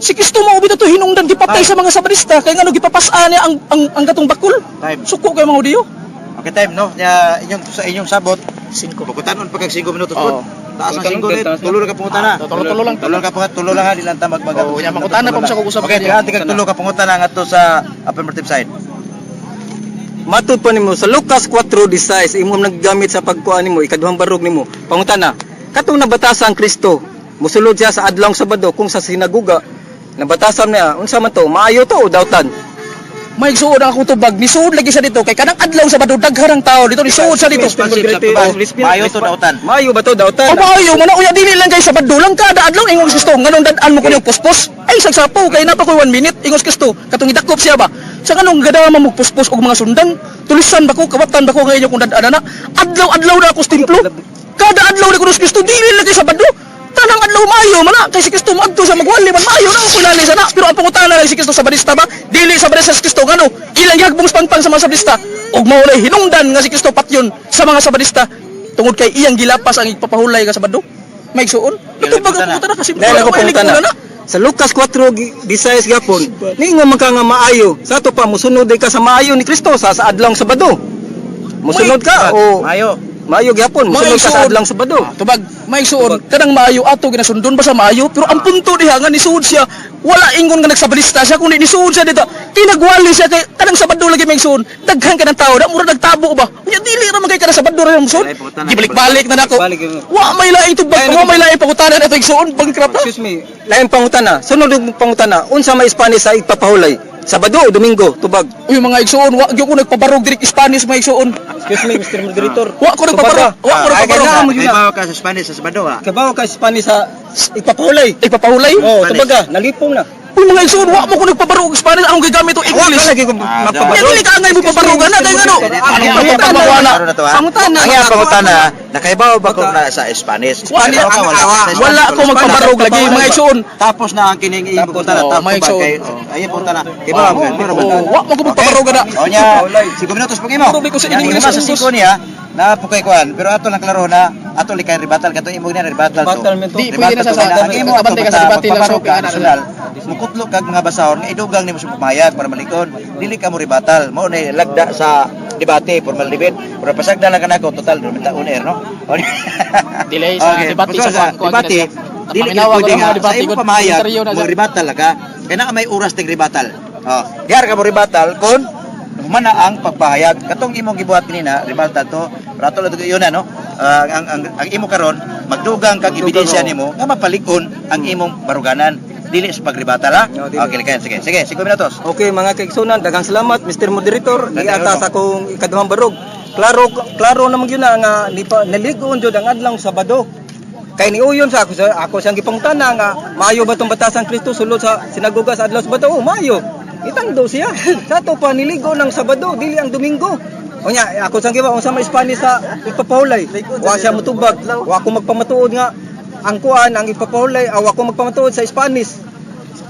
si Kristo mao bitaw hinungdan gipatay sa mga Sabadista kay ngano gipapasaan niya ang gatong bakul suko kay mga Hudiyo. Okay, time, no? Ya, sa inyong sabot, 5. Pagkutanon pag 5 minutos po. Taas ang 5 minutes, tulo ka pungutan na. Tulo lang. Tulo lang ha, di lang ta magbaga. Oh, nya mangutan na pa sa kung usap. Okay, tigag tulo ka pungutan na ngadto sa affirmative side. Matud pa nimo sa Lucas 4:16 imo naggamit sa pagkuan nimo ikaduhang barog nimo. Pangutana, katong nabatasa ang Kristo, mosulod siya sa adlawng Sabado kung sa sinaguga nabatasan niya unsa man to, maayo to o dawtan? May suod ang akong tubag, nisuod lagi sa dito kay kanang adlaw Sabado dagharang tao dito nisuod sa dito. Maayo to dautan. Maayo ba to dawtan? O maayo man unya dili lang kay Sabado lang kada adlaw ingong Kristo nganong dad-an mo kuno puspos. Ay sagsapo kay napa ko 1 minute ingos Kristo katong idakop siya ba. Sa kanong gadama mo puspos og mga sundan, tulisan ba ko kawatan ba ko ngayon kung dad-an na. Adlaw na ako sa templo. Kada adlaw ni kuno Kristo dili lang kay Sabado. Tanang adlaw maayo man na kay si Kristo moadto sa magwali man maayo na ko lali sana pero ang pangutana lang si Kristo Sabadista ba dili Sabadista si Kristo ngano ilang yagbong pangpang sa mga Sabadista ug mao lay hinungdan nga si Kristo patyon sa mga Sabadista tungod kay iyang gilapas ang ipapahulay ka Sabado may suon ito pag pangutana kasi dahil ako pangutana sa Lucas 4:16 gapon ningon man ka nga maayo sa ato pa mosunod ka sa maayo ni Kristo sa adlawng Sabado mosunod ka o maayo gyapon mosunod ka sa adlawng Sabado. Tubag may suon kanang maayo ato ginasundon ba sa maayo pero ang punto diha nga nisuod siya wala ingon nga nagsabalista siya kundi nisuod siya dito kinagwali siya kay kanang Sabado lagi may suon daghan ka ng tao da mura nagtabo ba unya dili ra man kay kanang Sabado ra mo suon gibalik-balik na nako wa may lain tubag wa may lain pangutanan ato igsuon bankrupt. Excuse me lain pangutana sunod og pangutana unsa may Spanish sa igpapahulay Sabado o Domingo tubag. Uy mga igsuon wa gyud ko nagpabarog diri Spanish mga igsuon. Excuse me Mr. Moderator Wa ko nagpabarog Ibaw ka sa Spanish sa Sabado ha. kabaw ka Spanish sa igpapahulay ipapahulay tubaga nalipong na. Uy mga igsuon wa mo ko nagpabarog Spanish akong gigamit og English lagi ko dili ka angay mo pabarogan na kay ngano pangutana Ang pangutana nakaibaw ba ko na sa Spanish? wala ko magpabarog lagi mga igsuon. Tapos na ang kining ibutana tapos may ba kay ay putana. Ibaw ka. Wa mo ko magpabarog na. O nya 5 minutos pag imo. Tuloy ko sa Yang English lima sa sa 5 niya na pukay kuan pero ato lang klaro na ato likay ribatal kato imo na ribatal to. Di pwede na sa imo kabante ka sa debate lang so national. Mukutlok kag mga basahon nga idugang nimo sa pumayag para malikon. Dili ka mo ribatal. Mao na lagda sa debate formal debate. Pero pasagda lang kanako total rumita on air no. delay sa debate sa debate. Dili ka pwede nga sa imo pamayag mo ribatal ka. Kaya na may oras tig ribatal. Oh, yar ka mo ribatal kon humana ang pagpahayag katong imong gibuhat kanina ribalta to rato lang yun no ang imo karon magdugang kag ebidensya nimo nga mapalig-on ang imong baruganan dili sa pagribatal ha okay kaya sige 5 minutos. Okay mga kaigsunan daghang salamat Mr. Moderator giata sa akong ikaduhang barog klaro naman gyud na nga naligon jud ang adlawng Sabado kay niuyon sa ako siyang gipangutana nga maayo ba tong batasang Kristo sulod sa sinagoga sa adlaw Sabado maayo itangdo siya sa to pa niligo ng Sabado dili ang Domingo unya ako sang giba unsa may Spanish sa ipapahulay wa siya motubag wa ko magpamatuod nga ang kuan ang ipapahulay wa ko magpamatuod sa Spanish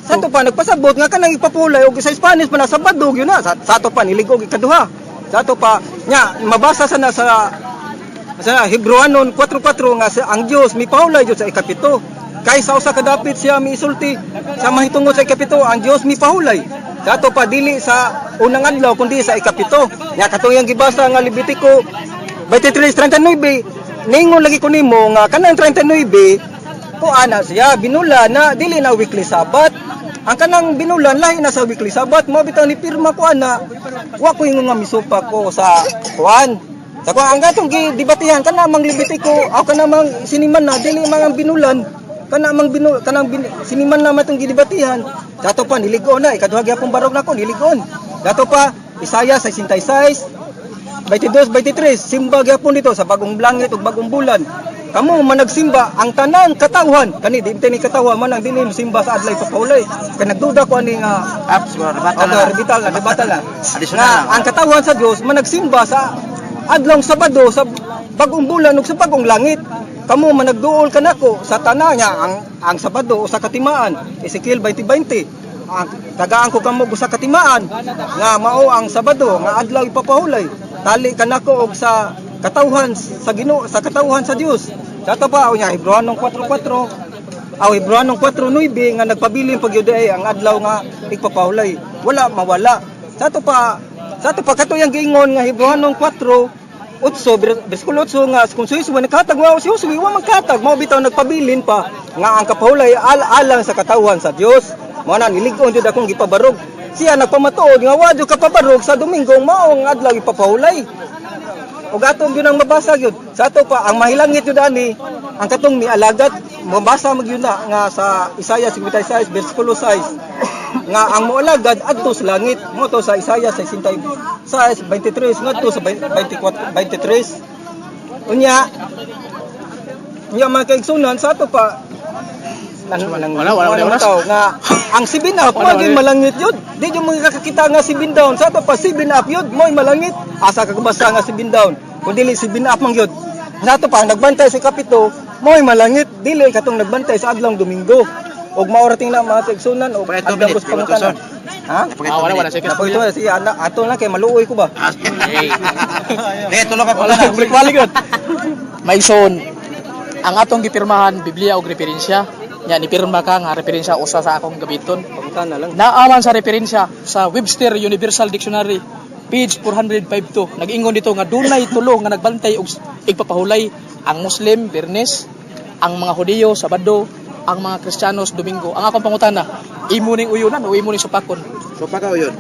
Sa ato pa nagpasabot nga kanang ipapulay og sa Spanish pa na Sabado yun na. Sa ato pa niligog ikaduha. Sa ato pa nya mabasa sana sa Hebrewanon 4:4 nga ang Dios mipahulay jud sa ikapito. Kay sa usa ka dapit siya miisulti sa mahitungod sa ikapito ang Dios mipahulay. Sa ato pa dili sa unang adlaw kundi sa ikapito. Nya katong yang gibasa nga Levitico 23:39 ningon lagi ko nimo nga kanang 39 ana siya binulan na dili na weekly sabat. Ang kanang binulan lahi na sa weekly sabat mo bitaw ni pirma ko ana. Wa ko ingon nga misupa ko sa kuan. Sa kuan ang gatong gidebatihan kana mang Levitico aw kana mang siniman na dili mga binulan kana mang siniman na matong gidebatihan. Dato pa niligon na ikaduha gyapon barog nako niligon. Dato pa Isaiah 66 22-23 simba gyapon dito sa bagong langit ug bagong bulan. Kamu managsimba ang tanang katawhan kani di ni katawhan man ang dinhi simba sa adlay papahulay kay nagduda ko ani nga rebital na ang katawhan sa Dios managsimba sa adlong Sabado sa bagong bulan ug sa bagong langit. Kamu managduol kanako sa tanan nya ang Sabado o sa katimaan Ezekiel 20:20 ang tagaan ko kamo sa katimaan nga mao ang Sabado nga adlaw ipapahulay tali kanako og sa katawhan sa Ginoo sa katawhan sa Dios. Sa ato pa unya Hebrewanong 4:4 aw Hebrewanong 4:9 nga nagpabilin pag yun ay ang adlaw nga ipapahulay. Wala mawala. Sa ato pa katuyang giingon nga Hebrewanong 4:8 bersikulo 8 nga kung suwi nakatag wa si suwi wa magkatag mao bitaw nagpabilin pa nga ang kapahulay alang sa katawhan sa Dios. Mao na niligon jud akong gipabarog. Siya nagpamatuod nga wa jud kapabarog sa Domingo mao ang adlaw ipapahulay. Og atong gyud ang mabasa gyud sa ato pa ang mahilangit jud ani ang katong mialagad mabasa mag yun na nga sa Isaiah 56 bersikulo 6 nga ang moalagad adto sa langit mo to sa Isaiah 66 23 ngadto sa 23 unya mga kaigsunan sa ato pa wala tao nga ang 7 up mo gyud malangit yun di yung mga kakakita nga 7 down sa ato pa 7 up yun mo'y malangit asa kagabasa nga 7 down kung dili 7 up man yun sa ato pa nagbantay sa kapito mo'y malangit dili katong nagbantay sa adlong Domingo og maorating na mga kaigsunan og adlaw sa pangutanan ha wala sige si anak ato lang kay maluoy ko ba tulo ka pala. Balik yun. Maigsoon ang atong gipirmahan Biblia og referensya nya ni pirma ka nga referensya usa sa akong gabiton. pangutana lang Naaman sa referensya sa Webster Universal Dictionary page 452 nag-ingon dito nga dunay tulo nga nagbantay og igpapahulay ang Muslim Biyernes, ang mga Hudiyo Sabado, ang mga Kristiyanos Domingo. Ang akong pangutana, imo ning uyunan o imo ning supakon? So pa ka yun.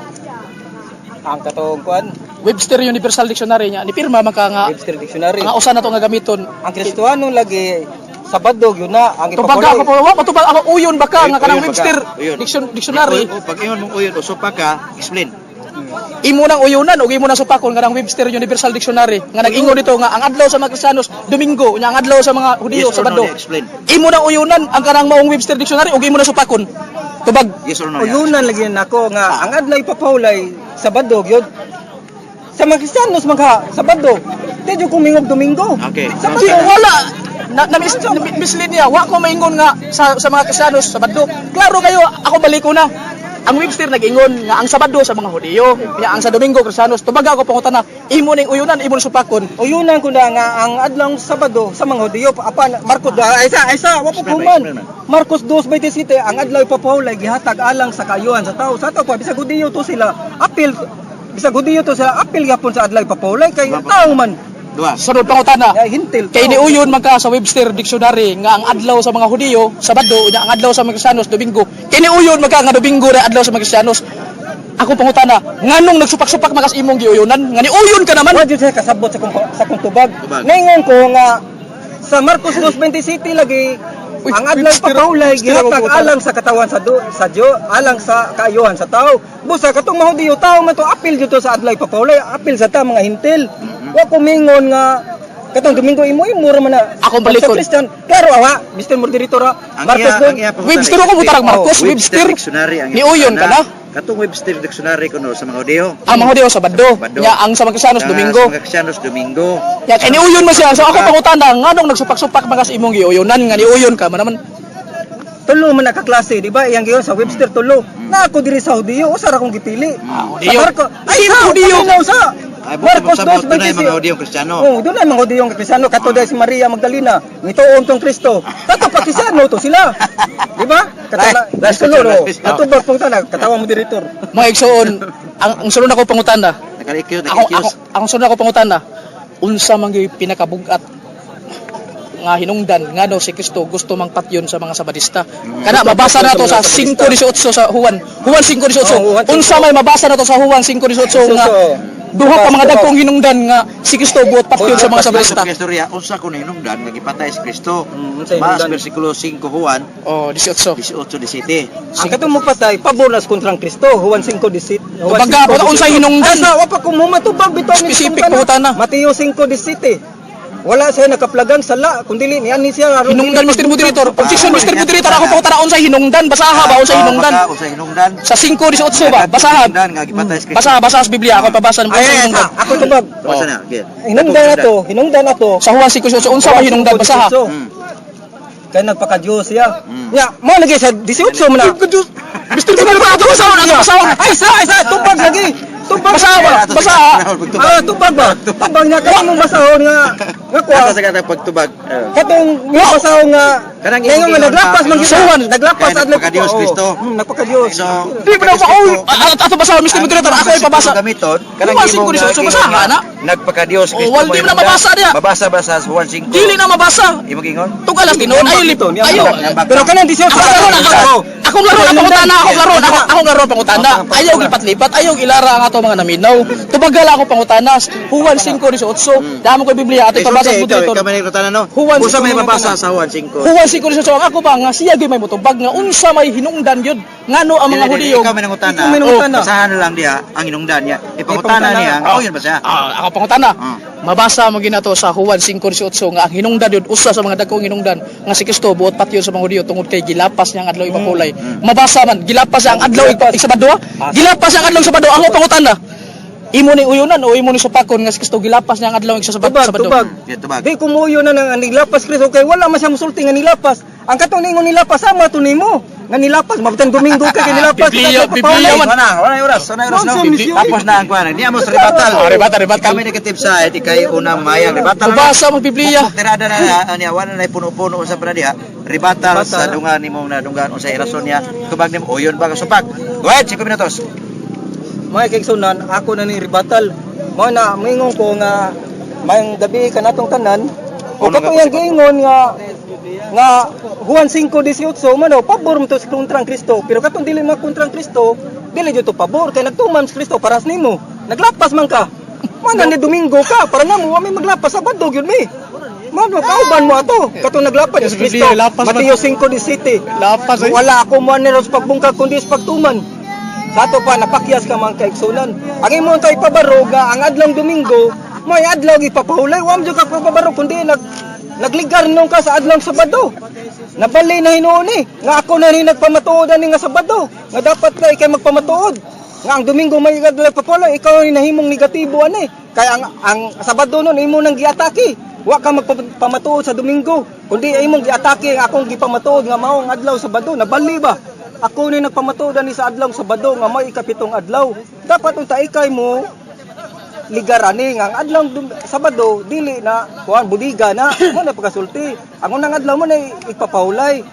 ang katong kuan Webster Universal Dictionary nya ni pirma man ka nga Webster Dictionary nga usa na to nga gamiton. ang Kristiyano lagi Sabado yun na ang Tubaga ipapahulay ko po matubag ako uyon baka nga kanang Uyon Webster baka, uyon. Dictionary. Pag ingon mong uyon o so pa ka, explain. Imo nang uyunan ug imo nang supakon kanang Webster Universal Dictionary nga nag-ingon dito nga ang adlaw sa mga Kristiyanos Domingo nya ang adlaw sa mga Hudiyo Yes or Sabado. no, explain. Imo nang uyunan ang kanang maong Webster Dictionary ug imo nang supakon. Tubag. Yes or no? uyunan lagi nako nga ang adlaw ipapahulay Sabado gyud sa mga Kristiyanos mga Sabado di jud kumingog Domingo Okay. Di wala mislead niya. Wa ko maingon nga sa mga Kristiyanos Sabado. Klaro kayo, ako balik ko na. Ang Webster nag-ingon nga ang Sabado sa mga Hudiyo, nya ang sa Domingo Kristiyanos. Tubaga ko pangutana, imo ning uyunan, imo ning supakon. uyunan ko na nga ang adlaw Sabado sa mga Hudiyo apan Marcos isa wa ko kuman Marcos 2:27 ang adlaw ipapahulay gihatag alang sa kaayuhan sa tao sa pa bisag Hudiyo to sila apil bisag Hudiyo to sila apil gyapon sa adlaw ipapahulay kay tao man Dua. Sunod pangutana. hintil Kay ni uyon man ka sa Webster Dictionary nga ang adlaw sa mga Hudiyo Sabado, nya ang adlaw sa mga Kristiyanos Domingo. Kay ni uyon man ka nga Domingo ra adlaw sa mga Kristiyanos. Ako pangutana, nganong nagsupak-supak makas imong giuyonan? Nga ni uyon ka naman. wa jud sa kasabot sa kong tubag ningon ko nga sa Marcos 2:27 lagi Uy, ang adlaw Webster, ipapahulay Webster, gihatag ako, alang sa katawan sa Dios alang sa kaayuhan sa tao busa katong mga Hudiyo tao man to apil jud to sa adlaw ipapahulay apil sa ta mga hintil wa kumingon nga katong Domingo imo ra man na Ako balik ko. sa Christian klaro awa Mr. Moderator Marcos Webster ako butarag Marcos, Webster. Dictionary ang Ni uyon ka na. Katong Webster Dictionary kuno sa mga Hudiyo. Ang mga Hudiyo Sabado, Sabado. nya ang sa mga Kristiyanos Domingo. Sa mga Kristiyanos Domingo. Ya kay ni uyon man siya. So ako pangutana, nganong nagsupak-supak makas imong giuyonan nga ni uyon ka man naman. tulo man nakaklase, di ba? Iyang giyon sa Webster tulo. Na ako diri sa Hudiyo, usa ra akong gipili. Hudiyo? Sa Marcos, ay Sino sa Hudiyo? Sa Ay, Marcos sa 2:26. tunay mga Hudiyong Kristiyano. Oh, doon ay mga Hudiyong Kristiyano kato dahil si Maria Magdalena, ngitoon tong Kristo. Tato pa Kristiyano to sila. Di ba? Last question, Tulo, last question. kato ba pong tanag, katawa mo direktor. Mga igsoon, ang sunod ako pangutana. Nakalikyos. Ang sunod ako pangutana. Unsa man gyud pinakabugat nga hinungdan nga daw si Kristo gusto mang patyon sa mga Sabadista. Kana mabasa na to sa 5:18 sa Juan 5:18. Unsa may mabasa na to sa Juan 5:18 nga duha ka mga dagkong hinungdan nga si Kristo buot patyon sa mga Sabadista. Istorya, unsa ko na hinungdan nga gipatay si Kristo. Unsa Mas hinungdan? bersikulo 5 Juan Oh, 18. 18:17. Ang katong mo patay, paboras kontrang Kristo, Juan 5:17. Kumbaga, unsa hinungdan? Asa, wa pa ko mo matubag bitaw ni Specific pangutana. Mateo 5:17. Wala siya nakaplagang sala, kundi ni ani siya aron Hinungdan Mr. Moderator. Objection Mr. Moderator, ako pangutana unsay hinungdan? Basaha ba unsay hinungdan? Unsa hinungdan? Sa 5:18 ba? Basaha. Hinungdan nga gipatay si Kristo. Basaha sa Biblia ako pabasa ng Ay, unsay hinungdan. ako tubag. Basa na, okay. Hinungdan na to. Sa Juan 5:18 unsa ba hinungdan? Basaha. Kaya nagpaka-Diyos siya. Mm. Nya, mo lagi sa 18 mo na. Mr. Moderator, ako basaha. Ay, sa, tubag lagi. Tubag. Basaha ba? Basaha. Tubag ba? Tubag nga kayo mong basahon nga kuha. Asa sa katang pagtubag. Katong yung basahon nga Kanang ngayon nga naglapas man Sa Juan, naglapas kaya nagpaka-Diyos Kristo. Nagpaka-Diyos. So, Di ba na ato basaha Mr. Moderator, ako ay pabasa. Gamiton, kanang Juan imong 5:18 basaha na. Nagpaka-Diyos Kristo. Oh, wala, di mo na mabasa diya. Mabasa ba sa Juan 5? Dili na mabasa. Imong ingon? Tugalas tinuod ayo lipon. Ayo. Pero kanang 18 Akong laro na pangutana, akong laro pangutana. Ayaw lipat-lipat, ayaw ilara ang ato mga naminaw. Tubagala ako pangutana. Juan 5:18. Damo ko Biblia ato pabasa sa Moderator. Kamay nagtana no. Juan Usa may 5:18. mabasa sa Juan 5. Juan 5:18 ang ako ba nga siya gyud may mutubag nga unsa may hinungdan gyud ngano ang mga Hudiyo. Ikaw may nangutana. Ikaw may nangutana. Basahan na lang diha ang hinungdan niya. Ipangutana niya. Oh, yun ba siya? Ako pangutana. Mabasa mo ginato sa Juan 5:18 nga ang hinungdan yun usa sa mga dagkong hinungdan nga si Kristo buot patyon sa mga Hudiyo tungod kay gilapas niya ang adlaw ipapulay. Mabasa man gilapas niya ang adlaw Sabado. Gilapas niya ang adlaw Sabado. Ako pangutana. Imo ni uyunan o imo ni supakon nga si Kristo gilapas niya ang adlaw sa Sabado. Tubag. Tubag. Di kumuyo na nga nilapas Kristo kay wala man siya musulti nga nilapas. Ang katong ningon nilapas sama to nimo. Nga nilapas mabutang Domingo kay nilapas. Biblia man. Wala oras no. Tapos na ang kuan. Di amo sa ribatal. Ribat. Kami negative side ikay unang mayang ribatal. Mabasa mo Biblia. Tirada na niya wala na puno-puno sa pra diha. Ribatal sa dungan nimo na dungan unsay rason niya. Tubag nimo uyon ba ka supak. Go ahead 5 minutos. Mga kaigsunan, ako na ni ribatal. Mo na mingon ko nga mayang gabi kanatong tanan. O katong yang giingon nga Juan 5:18 man daw pabor mo to sa kontrang Kristo. Pero katong dili man kontrang Kristo, dili jud to pabor kay nagtuman sa Kristo para sa nimo. Naglapas man ka. Mana ni Domingo ka para namo wa may maglapas Sabado gyud mi. Mano kauban mo ato. Katong naglapas sa Kristo. Mateo 5:17. Lapas ay. Wala ako mo ni sa pagbungkag kundi sa pagtuman. Sa ato pa napakyas ka mga kaigsunan. Ang imo tay pabarog nga ang adlong Domingo, may adlaw ipapahulay. Wa mo ka pabarog kundi nagligar nung ka sa adlong Sabado. Nabali na hinuon ni nga ako na rin nagpamatuod ani nga Sabado. Nga dapat ka ikay magpamatuod. Nga ang Domingo may adlaw ipapahulay, ikaw ni nahimong negatibo ani. Kaya ang Sabado nun imo nang giatake. Wa ka magpamatuod sa Domingo, kundi imong giatake ang akong gipamatuod nga mao ang adlaw Sabado. Nabali ba? Ako ni nagpamatuod ani sa adlaw Sabado nga may ikapitong adlaw. Dapat unta ikay mo ligarani nga ang adlaw Sabado dili na kuan budiga na mo na pagkasulti. Ang unang adlaw mo na ipapahulay.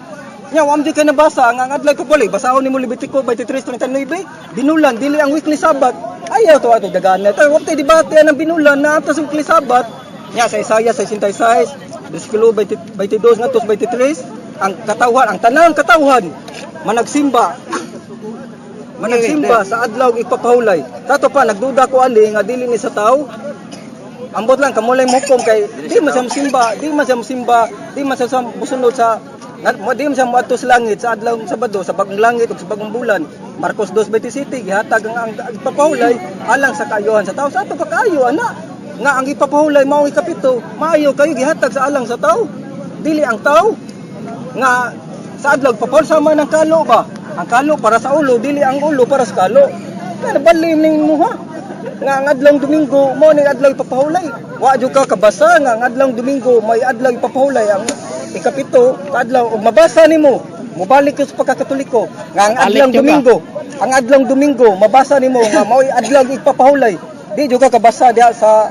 Nya wa amdi kay nabasa ang adlaw kapuli. Basahon nimo Levitico 23:39. Binulan dili ang weekly Sabat. Ayaw to ato dagan na. Tay wa tay debate ang binulan na ato sa weekly Sabat. Nya sa Isaiah 66 bersikulo 22 ngadto 23 ang katawhan, ang tanang katawhan managsimba sa adlaw ipapahulay. Tato pa nagduda ko ani nga dili ni sa tao. Ambot lang kamulay mokom kay di man siya simba, di man siya busunod sa di man siya moadto sa langit sa adlaw Sabado sa bagong langit ug sa bagong bulan. Marcos 2:27 gihatag ang ipapahulay alang sa kaayuhan sa tao. Sa ato pa kaayo ana nga ang ipapahulay mao ikapito, maayo kayo gihatag sa alang sa tao. Dili ang tao nga sa adlaw papol sama ng kalo ba? Ang kalo para sa ulo, dili ang ulo para sa kalo. Kaya nabalim ning mo ha. Nga ang adlaw Domingo mo ni adlaw ipapahulay. Wa jud ka kabasa nga ang adlaw Domingo may adlaw ipapahulay ang ikapito ka adlaw ug mabasa nimo Mubalik ko sa pagkakatoliko nga ang Balik adlang yun ka. Domingo, ang adlang Domingo mabasa nimo nga mao'y adlang igpapahulay. Di juga ka basa diha sa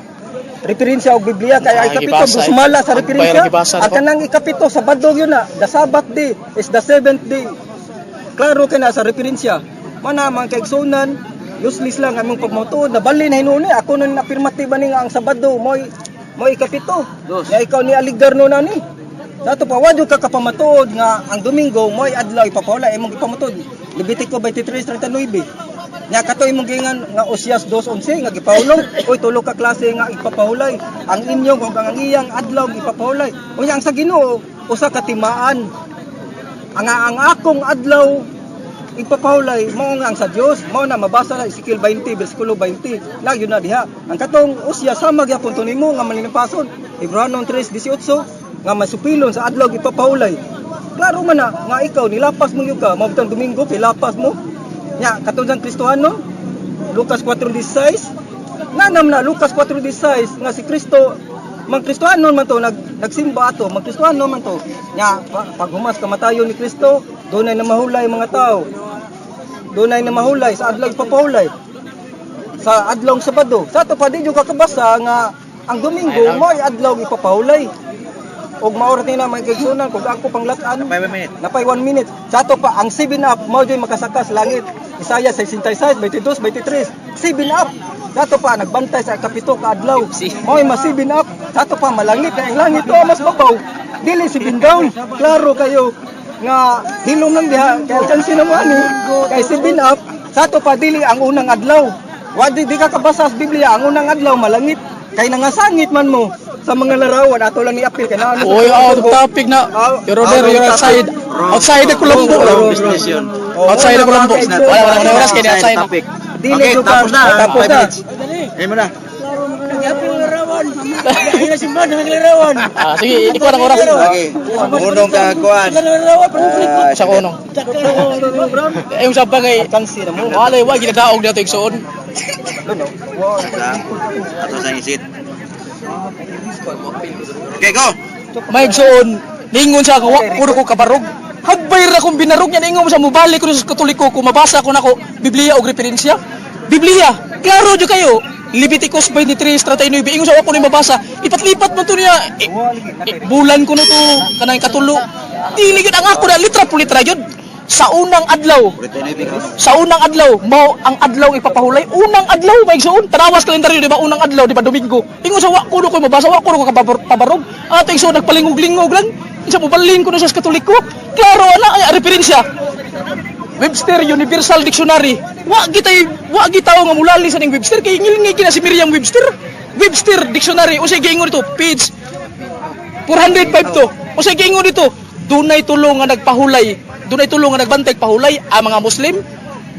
referensya og Biblia kay ay kapito gibasa, sumala sa ang referensya. bayang gibasa Ang ko. kanang ikapito sa Sabado yun na, the Sabbath day is the seventh day. Klaro ka na sa referensya. Mana man kay igsunan, useless lang among pagmatuod na bali na hinuni ako nang afirmatiba ni nga ang Sabado mo'y ikapito. Ya ikaw ni aligar no na ni. Dato pa wadyo ka kapamatuod nga ang Domingo mo'y adlaw ipapawala imong ipamatuod. Levitico 23:39. Nya katoy imong gingan nga Osias 2:11 nga gipahulog oy tulo ka klase nga ipapahulay. Ang inyong ug ang iyang adlaw ipapahulay. Unya ang sa Ginoo usa ka timaan. Ang akong adlaw ipapahulay mao nga ang sa Dios mao na mabasa sa Ezekiel 20 bersikulo 20 na yun na diha ang katong Osias sama gyapon to nimo nga malinipason Hebreo 3:18 nga masupilon sa adlaw ipapahulay. Klaro man na nga ikaw nilapas mo gyud ka mabutang Domingo kay lapas mo. Nya katong sang Kristiyano Lucas 4:16 nanam na Lucas 4:16 nga si Kristo mang Kristiyano man to nagsimba ato mang Kristiyano man to. Nya pag humas kamatayon ni Kristo dunay na mahulay mga tao. Dunay na mahulay sa adlaw ipapahulay. Sa adlaw Sabado. Sa ato pa di jud kakabasa nga ang Domingo mo'y adlaw ipapahulay. Og maorat na may kaigsunan kung ako panglataan napay 1 minute sa ato pa ang 7 up mao joy makasakas langit Isaiah 66 22 23 7 up sa ato pa nagbantay sa kapito ka adlaw mo'y mas 7 up sa ato pa malangit na ang langit to mas babaw dili 7 down klaro kayo nga hilom lang diha kay chance naman ni kay 7 up sa ato pa dili ang unang adlaw wa di ka kabasa sa Biblia ang unang adlaw malangit kay nangasangit man mo sa mga larawan ato lang i-appeal kay naano. Oy, out of topic na. You're outside. Outside ako lang po. Outside ako lang po. Wala na oras kay outside. Dili jud tapos na. Tapos na. Ayun mo na. Sige, ikaw ang oras. Okay. Unong kakuan. Sa kunong. Yung sa bagay, wala wa ginadaog dito igsoon. Ato sa isit. Okay, go. May igsoon, ningon sa ako, puro ko kabarog. Hagbay ra kong binarog niya, ningon mo sa mubalik ko sa Katoliko, kung mabasa ko na ko, Biblia o referensya. Biblia, klaro dyo kayo. Leviticus 23:39, ingon sa ako ni mabasa, lipat-lipat mo to niya. Bulan ko na to, kanang katulo. Dili yun ang ako na, litra po litra yun. Sa unang adlaw, mao ang adlaw ipapahulay. Unang adlaw, may igsoon. Tanawas kalendaryo, di ba? Unang adlaw, di ba? Domingo. Ingon sa wakuno ko mabasa, wakuno ko kapabarog. Ato igsoon, nagpalingog-lingog lang. Isa mo balin ko na sa Katoliko. Klaro, ana, referensya. Webster Universal Dictionary. Wa gitaw nga mulali sa ning Webster kay ngilngi kina si Miriam Webster. Webster Dictionary, o sige ingon dito, page 405 to. O sige ingon dito, dunay tulong nga nagpahulay. Dunay tulong nga nagbantay pahulay ang mga Muslim,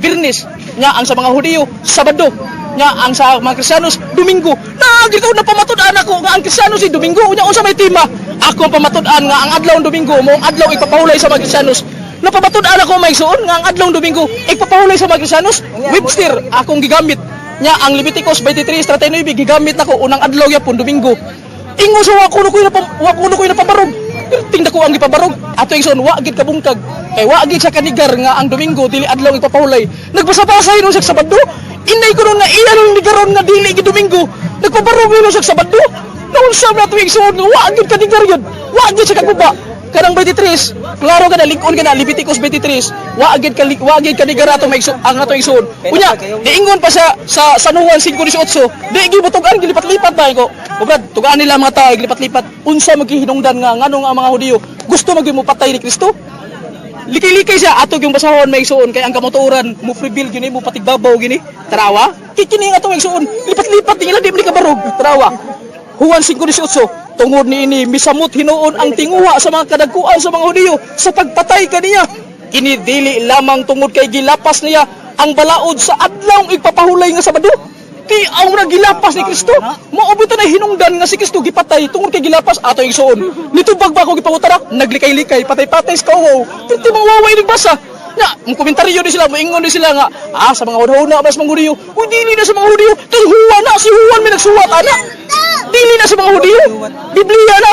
Birnis, nya ang sa mga Hudiyo, Sabado, nya ang sa mga Kristiyanos, Domingo. Gitaw na pamatud-an ako nga ang Kristiyanos si Domingo, nya unsa may tema? Ako ang pamatud-an nga ang adlaw Domingo mo ang adlaw ipapahulay sa mga Kristiyanos. Napamatud-an ako may igsoon nga ang adlaw Domingo ipapahulay sa mga Kristiyanos. Webster akong gigamit. Nya ang Leviticus 23:39 gigamit nako unang adlaw yapon Domingo. Ingon sa wakuno ko na pabarog. Tingda ko ang gipabarog. Ato igsoon wa gid kabungkag. Kay wa gid sa kanigar nga ang Domingo dili adlaw ipapahulay. Nagbasa-basa hinon sa Sabado. Inay ko nga iya nang nigaron nga dili gid Domingo. Nagpabarog hinon sa Sabado. Naunsa na to igsoon nga wa gid kanigar yun. Wa gid sa kagbuba. Kanang 23, klaro ka na lig-on ka na Leviticus 23. Wa gid kanigar ato may ang ato igsoon. Unya, diingon pa sa San Juan 5:18. Di gibutugan gilipat-lipat ba ko. Brad, tugaan nila mga tao gilipat-lipat. Unsa maghihinungdan nga nganong ang mga Hudiyo gusto magimupatay ni Kristo? Likay-likay siya ato yung basahon may igsoon kay ang kamotoran mo prebil gini mo patigbabaw gini. Tarawa, kikini ato may igsoon. Lipat-lipat nila di ka barog. Tarawa. Juan 5:18. Tungod ni ini misamot hinuon ang tinguha sa mga kadagkuan sa mga Hudiyo sa pagpatay kaniya. Kini dili lamang tungod kay gilapas niya ang balaod sa adlaw ipapahulay nga Sabado. Kay ang gilapas ni Kristo, maobot na hinungdan nga si Kristo gipatay tungod kay gilapas ato igsoon. Nitubag ba ko gipangutara, naglikay-likay, patay-patay sa kawaw. Pero mga waway nagbasa. Na, ang komentaryo din sila, moingon din sila nga, sa mga Hudiyo na mas mga Hudiyo. Uy, dili na sa mga Hudiyo, kay Juan na, si Juan may nagsuwat, ana. Dili na sa mga Hudiyo. Biblia na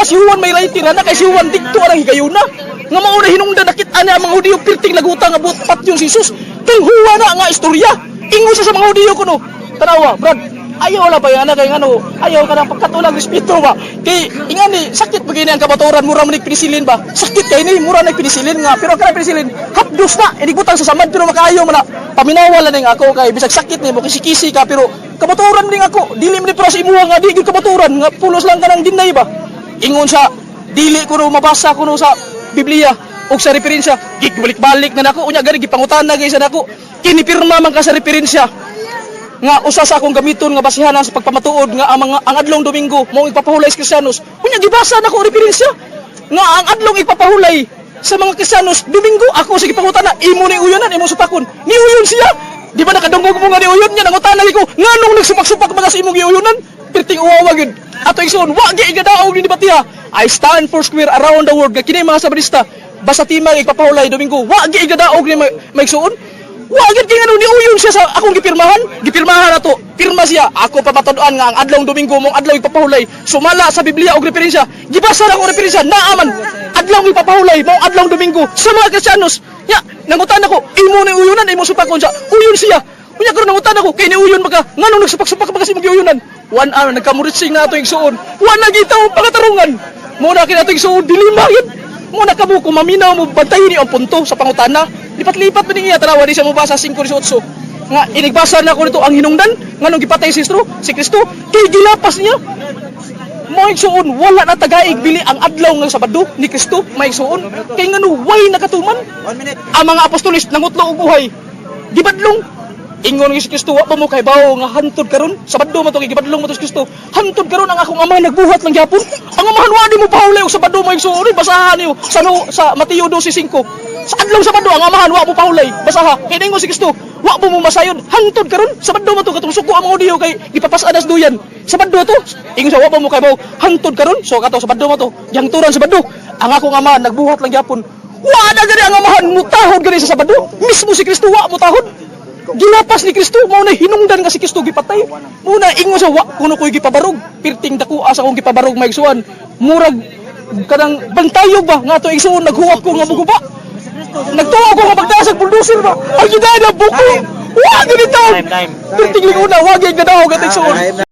si Juan may writer na kay si Juan dikto ang higayon na. Nga mauna hinungdan nakita na ang mga Hudiyo pirting laguta nga buot pat yung si Jesus. Kang huwa na nga istorya. Ingon siya sa mga Hudiyo kuno. Tanawa, Brad. Ayaw la ba yan kay ano? Ayaw ka ng pagkatulang respeto ba? Kay ingani sakit begini ang kabaturan mura man pinisilin ba? Sakit kay ni mura na pinisilin nga pero kana pinisilin hapdos na inibutang sa samad pero makaayo man na. Paminawa lang ning ako kay bisag sakit ni mo kisi-kisi ka pero kabaturan ning ako dili man para sa imuha nga di gyud kabaturan nga pulos lang ka nang dinay ba? Ingon sa dili ko no mabasa kuno sa Biblia ug sa referensya gibalik-balik na nako unya gani gipangutana gyud sa nako kinipirma man ka sa referensya nga usa sa akong gamiton nga basihanan sa pagpamatuod nga ang adlong Domingo mao ipapahulay sa Kristiyanos. Unya gibasa nako referensya nga ang adlong ipapahulay sa mga Kristiyanos Domingo ako sige pangutana imo ni uyonan imo supakon. Ni uyon siya. Di ba nakadungog mo nga ni uyon niya nangutana ko nganong nagsupak-supak mga sa imong giuyonan? Perting uwawa gyud. Ato igsoon wa gi igadaog ni debatiha. I stand for square around the world nga kini mga sabadista basta timang ipapahulay Domingo wa gi igadaog ni maigsoon. Wagad kay ano ni uyon siya sa akong gipirmahan ato. Pirma siya. Ako pamatuduan nga ang adlong Domingo mong adlaw ipapahulay. Sumala sa Biblia og referensya. Gibasa ra ko referensya naaman. Adlaw ipapahulay mong adlong Domingo sa mga Kristiyanos. Ya, nangutan ako, imo ni uyonan imo supakon sa uyon siya. Unya karon nangutan ako kay ni uyon baga nganong nagsupak-supak baga si mong giuyonan. One hour nagkamuritsing na ato igsuon. Wa na gitaw pangatarungan. Mo na kinato igsuon dilima yun. Mo na kamo kung maminaw mo bantayin ni ang punto sa pangutana. Lipat-lipat man niya tanawa di siya mabasa 5:18 nga inigbasa na ko nito ang hinungdan nganong gipatay si Kristo kay gilapas niya maigsuon wala na tagaig dili ang adlaw nga Sabado ni Kristo maigsuon kay ngano way nakatuman ang mga apostolis nangutlo og buhay gibadlong ingon ni si Kristo wa pa mo kay bawo nga hantod karon Sabado man to kay gibadlong mo to si Kristo hantod karon ang akong ama nagbuhat lang gyapon ang amahan wa di mo pahulay og Sabado maigsuon basahan niyo sa Mateo 12:5 sa adlaw Sabado ang amahan wa mo pahulay basaha kay ningon si Kristo wa mo masayon hangtod karon Sabado man to katong suko ang mga Hudiyo kay gipapasadas duyan Sabado to ingon sa wa pa mo kay bawo hangtod karon so kato Sabado man to yangturan Sabado ang akong ama nagbuhat lang gyapon wa na gani ang amahan mutahod gani sa Sabado mismo si Kristo wa mutahod gilapas ni Kristo mao na hinungdan nga si Kristo gipatay muna ingon sa wa kuno koy gipabarog pirting dako asa akong gipabarog maigsuan murag kanang bantayog ba nga to igsuon naghuwak ko nga muguba nagtuwa ko nga pagdasag bulldozer ba ang gidana buko wa ganito pirting linguna wa gyud gadaw gatay suon